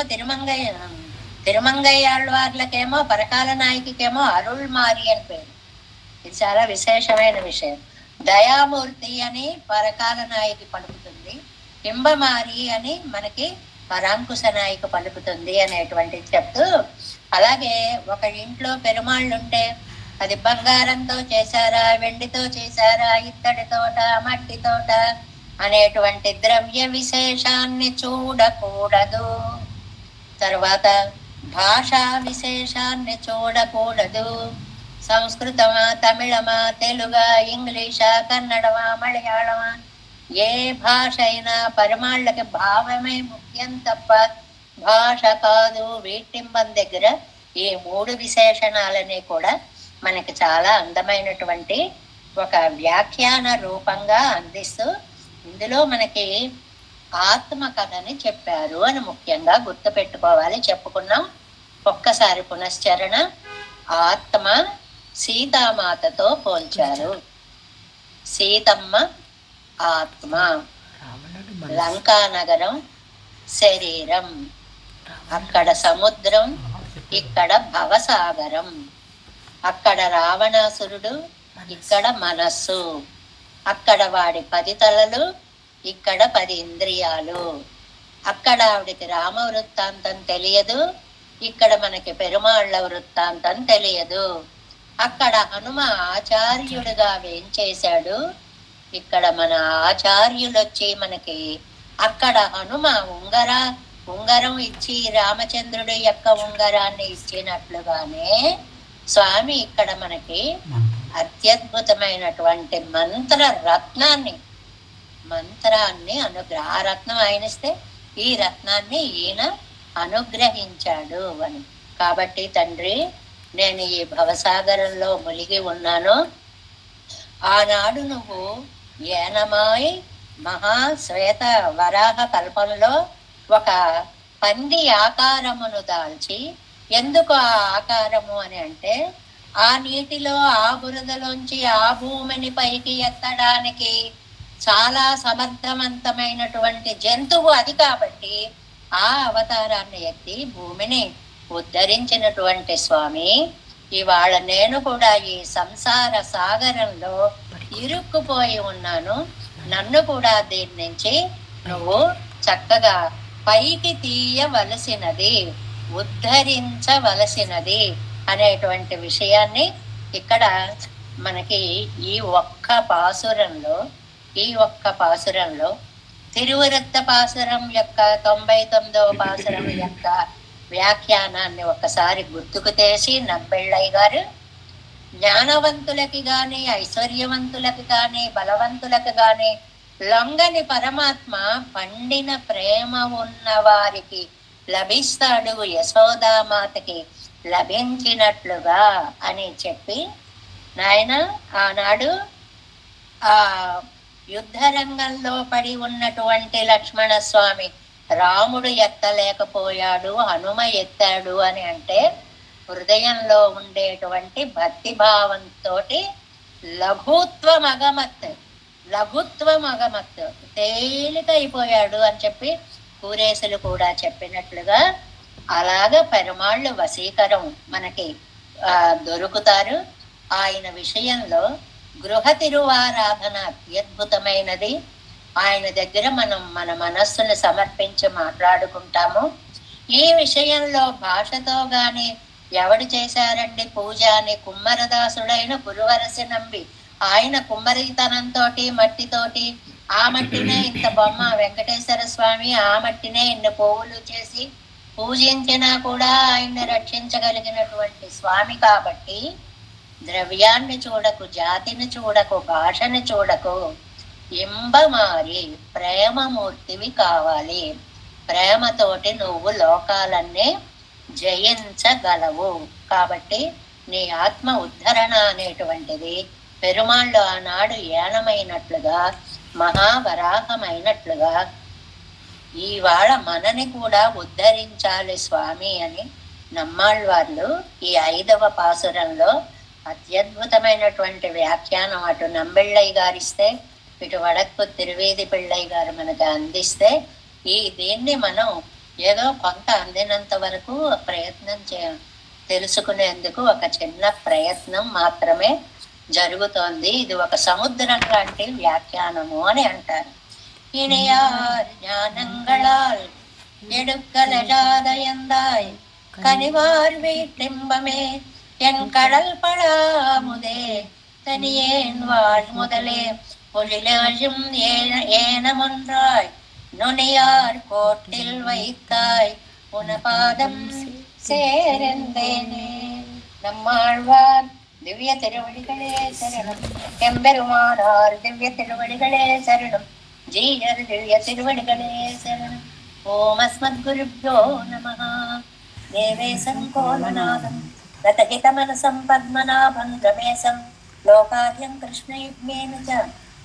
తిరుమంగయ్యాళ్ళవార్లకేమో పరకాల నాయకికేమో అరుళ్మారి అని పేరు. ఇది చాలా విశేషమైన విషయం. దయామూర్తి అని పరకాల నాయకి పలుకుతుంది, ఇంబమారి అని మనకి పరాంకుశ నాయకు పలుకుతుంది అనేటువంటిది చెప్తూ, అలాగే ఒక ఇంట్లో పెరుమాళ్ళుంటే అది బంగారంతో చేశారా, వెండితో చేశారా, ఇత్తడి తోట, మట్టి తోట అనేటువంటి ద్రవ్య విశేషాన్ని చూడకూడదు. తర్వాత భాషా విశేషాన్ని చూడకూడదు. సంస్కృతమా, తమిళమా, తెలుగా, ఇంగ్లీషా, కన్నడమా, మలయాళమా, ఏ భాష అయినా పరిమాళ్ళకి భావమే ముఖ్యం తప్ప భాష కాదు. వీటింబం దగ్గర ఈ 3 విశేషణాలని కూడా మనకి చాలా అందమైనటువంటి ఒక వ్యాఖ్యాన రూపంగా అందిస్తూ ఇందులో మనకి ఆత్మ కథని చెప్పారు అని ముఖ్యంగా గుర్తు పెట్టుకోవాలి. చెప్పుకున్నాం. ఒక్కసారి పునశ్చరణ. ఆత్మ సీతామాతతో పోల్చారు. సీతమ్మ ఆత్మ, లంకా నగరం శరీరం, అక్కడ సముద్రం, ఇక్కడ భవసాగరం, అక్కడ రావణాసురుడు, ఇక్కడ మనస్సు, అక్కడ వాడి 10 తలలు, ఇక్కడ 10 ఇంద్రియాలు. అక్కడ ఆవిడికి రామ వృత్తాంతం తెలియదు, ఇక్కడ మనకి పెరుమాళ్ళ వృత్తాంతం తెలియదు. అక్కడ హనుమ ఆచార్యుడిగా వేంచేశాడు, ఇక్కడ మన ఆచార్యులు వచ్చి మనకి అక్కడ హనుమ ఉంగరం ఇచ్చి రామచంద్రుడి యొక్క ఉంగరాన్ని ఇచ్చినట్లుగానే స్వామి ఇక్కడ మనకి అత్యద్భుతమైనటువంటి మంత్రాన్ని ఆ రత్నం ఆయనిస్తే ఈ రత్నాన్ని ఈయన అనుగ్రహించాడు అని. కాబట్టి తండ్రి, నేను ఈ భవసాగరంలో మునిగి ఉన్నాను. ఆనాడు నువ్వు ఏనమాయి మహాశ్వేత వరాహ కల్పంలో ఒక పంది ఆకారమును దాల్చి, ఎందుకు ఆ ఆకారము అని అంటే ఆ నీటిలో ఆ బురదలోంచి ఆ భూమిని పైకి ఎత్తడానికి చాలా సమర్థవంతమైనటువంటి జంతువు అది. కాబట్టి ఆ అవతారాన్ని ఎత్తి భూమిని ఉద్ధరించినటువంటి స్వామి, ఇవాళ నేను కూడా ఈ సంసార సాగరంలో ఇరుక్కుపోయి ఉన్నాను. నన్ను కూడా దీని నుంచి నువ్వు చక్కగా పైకి తీయవలసినది, ఉద్ధరించవలసినది అనేటువంటి విషయాన్ని ఇక్కడ మనకి ఈ ఒక్క పాసురంలో తిరువరత్త పాసురం యొక్క 99వ పాసురం యొక్క వ్యాఖ్యానాన్ని ఒక్కసారి గుర్తుకు తెసి నబ్బెళ్ళయ్య గారు జ్ఞానవంతులకి గాని, ఐశ్వర్యవంతులకి గాని, బలవంతులకు గాని లొంగని పరమాత్మ పండిన ప్రేమ ఉన్న వారికి లభిస్తాడు, యశోదామాతకి లభించినట్లుగా అని చెప్పి, నాయన ఆనాడు ఆ యుద్ధ రంగంలో పడి ఉన్నటువంటి లక్ష్మణ స్వామి రాముడు ఎత్తలేకపోయాడు, హనుమ ఎత్తాడు అని అంటే హృదయంలో ఉండేటువంటి భక్తి భావంతో లఘుత్వం అగమత్, లఘుత్వం అగమత్, తేలిక అయిపోయాడు అని చెప్పి కూరేసులు కూడా చెప్పినట్లుగా అలాగ పెరుమాళ్ళు వశీకరం మనకి దొరుకుతారు. ఆయన విషయంలో గృహ తిరువారాధన అత్యద్భుతమైనది. ఆయన దగ్గర మనం మన మనస్సును సమర్పించి మాట్లాడుకుంటాము. ఈ విషయంలో భాషతో గాని ఎవడు చేశారండి పూజ అని కుమ్మరదాసుడైన గురువరసి నంబి ఆయన కుమ్మరితనంతో మట్టితోటి ఆ మట్టినే ఇంత బొమ్మ వెంకటేశ్వర స్వామి ఆ మట్టినే ఇన్ని పువ్వులు చేసి పూజించినా కూడా ఆయన్ని రక్షించగలిగినటువంటి స్వామి కాబట్టి ద్రవ్యాన్ని చూడకు, జాతిని చూడకు, భాషని చూడకు, ఇంబమారి ప్రేమమూర్తివి కావాలి. ప్రేమతోటి నువ్వు లోకాలన్నీ జయించగలవు. కాబట్టి నీ ఆత్మ ఉద్ధరణ అనేటువంటిది పెరుమాళ్ళు ఆనాడు ఏనమైనట్లుగా మహావరాహమైనట్లుగా ఇవాళ మనని కూడా ఉద్ధరించాలి స్వామి అని నమ్మాళ్ళవార్లు ఈ 5వ పాసురంలో అత్యద్భుతమైనటువంటి వ్యాఖ్యానం అటు నంబిళ్ళయ్య గారిస్తే ఇటు వడక్కు తిరువేది పిళ్ళయ్య గారు మనకు అందిస్తే దీన్ని మనం ఏదో కొంత అందినంత వరకు ప్రయత్నం తెలుసుకునేందుకు ఒక చిన్న ప్రయత్నం మాత్రమే జరుగుతోంది. ఇది ఒక సముద్రం లాంటి వ్యాఖ్యానము అని అంటారు. இணையார் ஞானங்களால் எடுக்கலஜாதயந்தாய் கனிவார் வீட்டிம்பமே என் கடல் படாமுதே தனியேன் வாழ் முதலே பொழிலும் ஏனமொன்றாய் நுனியார் கோட்டில் வைத்தாய் உனபாதம் சேரந்தேனே. நம்மாழ்வார் திவ்ய திருவடிகளே சரணம், எம்பெருமானார் திவ்ய திருவடிகளே சரணம், ஜீயர் திவ்ய திருவடிகளே சரணம். ஓம் அஸ்மத்குருப்யோ நமः. தேவேசம் கோலநாதம் ரதஹிதமனசம் பத்மநாபம் ரமேசம் லோகாத்யம் கிருஷ்ணயுக்மேன ச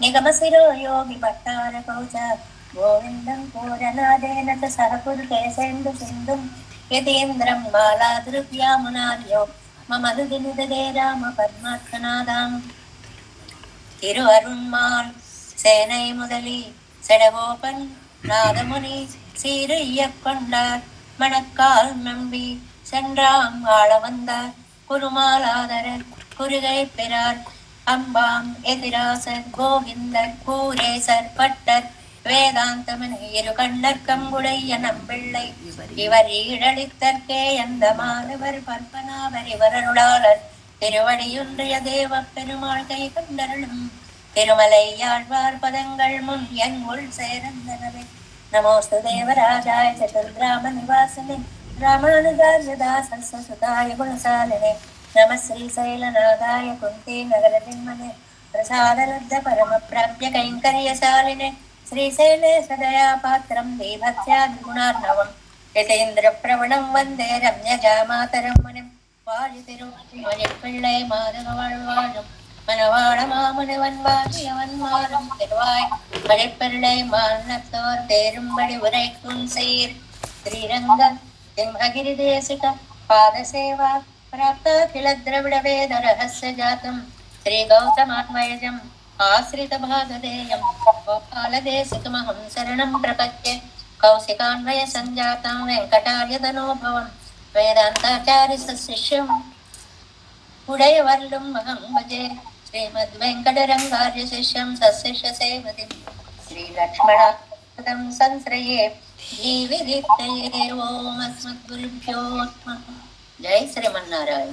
நிகமசிரோ யோகி பட்டாரகௌ ச கோவிந்தம் பூரநாதேன ச சஹகுருதே சேந்து சிந்தும் யதீந்திரம் மாலாதிருப்யாமுனார்யோ மமதுதினுதே ராம பத்மாத்மநாதாம். திரு அருண்மால் சேனை முதலி செடகோபன் நாதமுனி சீரைய கொண்டார் மணக்கால் நம்பி சென்றாம் ஆள வந்தார் குருமாலாதரர் குருகை பிறார் அம்பாம் எதிராசர் கோவிந்தர் கூரேசர் பட்டர் வேதாந்தமன் இரு கண்ணர் கங்குடைய நம்பிள்ளை இவர் ஈழளித்தற்கே எந்த மாணவர் பற்பனாவர் இவரருளாளர் திருவடியுன்றிய தேவ பெருமாள் கை கண்டருளும் திருமலை யாழ்வார் பதங்கள் முன் என் உள் சேர்ந்தனவே. நமோஸ்து தேவராஜாய சதுர்கிராம நிவாசினே ராமானுஜாய குணசாலினே நம ஸ்ரீ சைலநாதாய குந்தி நகர ஜன்மனே பிரசாதலப்த பரம பிராப்ய கைங்கரியசாலினே శ్రీశైలే సదయా పాత్రం దీభత్యాది గుణార్ణవం యతేంద్ర ప్రవణం వందే రమ్యజామాతరం మణిం వాజి తిరుమణిపిళ్ళై మాధవ வாழ்வாழும் மணவாள மாமுனிவன் வாழியவன் மாறும் திருவாய் மழைப்பிள்ளை மாநத்தோர் தேரும்படி உரைக்கும் சீர் ஸ்ரீரங்க சிம்ஹகிரி தேசிக பாதசேவா பிராப்த கில திரவிட வேத ரகஸ்ய ஜாதம் ஸ்ரீ கௌதமாத்மயஜம் ఆశ్రిత భాగదేయం గోపాలదేశికమహం శరణం ప్రపద్యే కౌశికాన్వయ సంజాతం వెంకటార్యతనోభవం వేదాంతాచార్య శిష్యం ఉడయవర్లం అహం భజే శ్రీమద్ వెంకటరంగార్య శిష్యం సశిష్య సేవతి శ్రీలక్ష్మణం సంశ్రయే జీవిదిత్తయే. ఓం అస్మద్గురుభ్యో నమః. జై శ్రీమన్నారాయణ.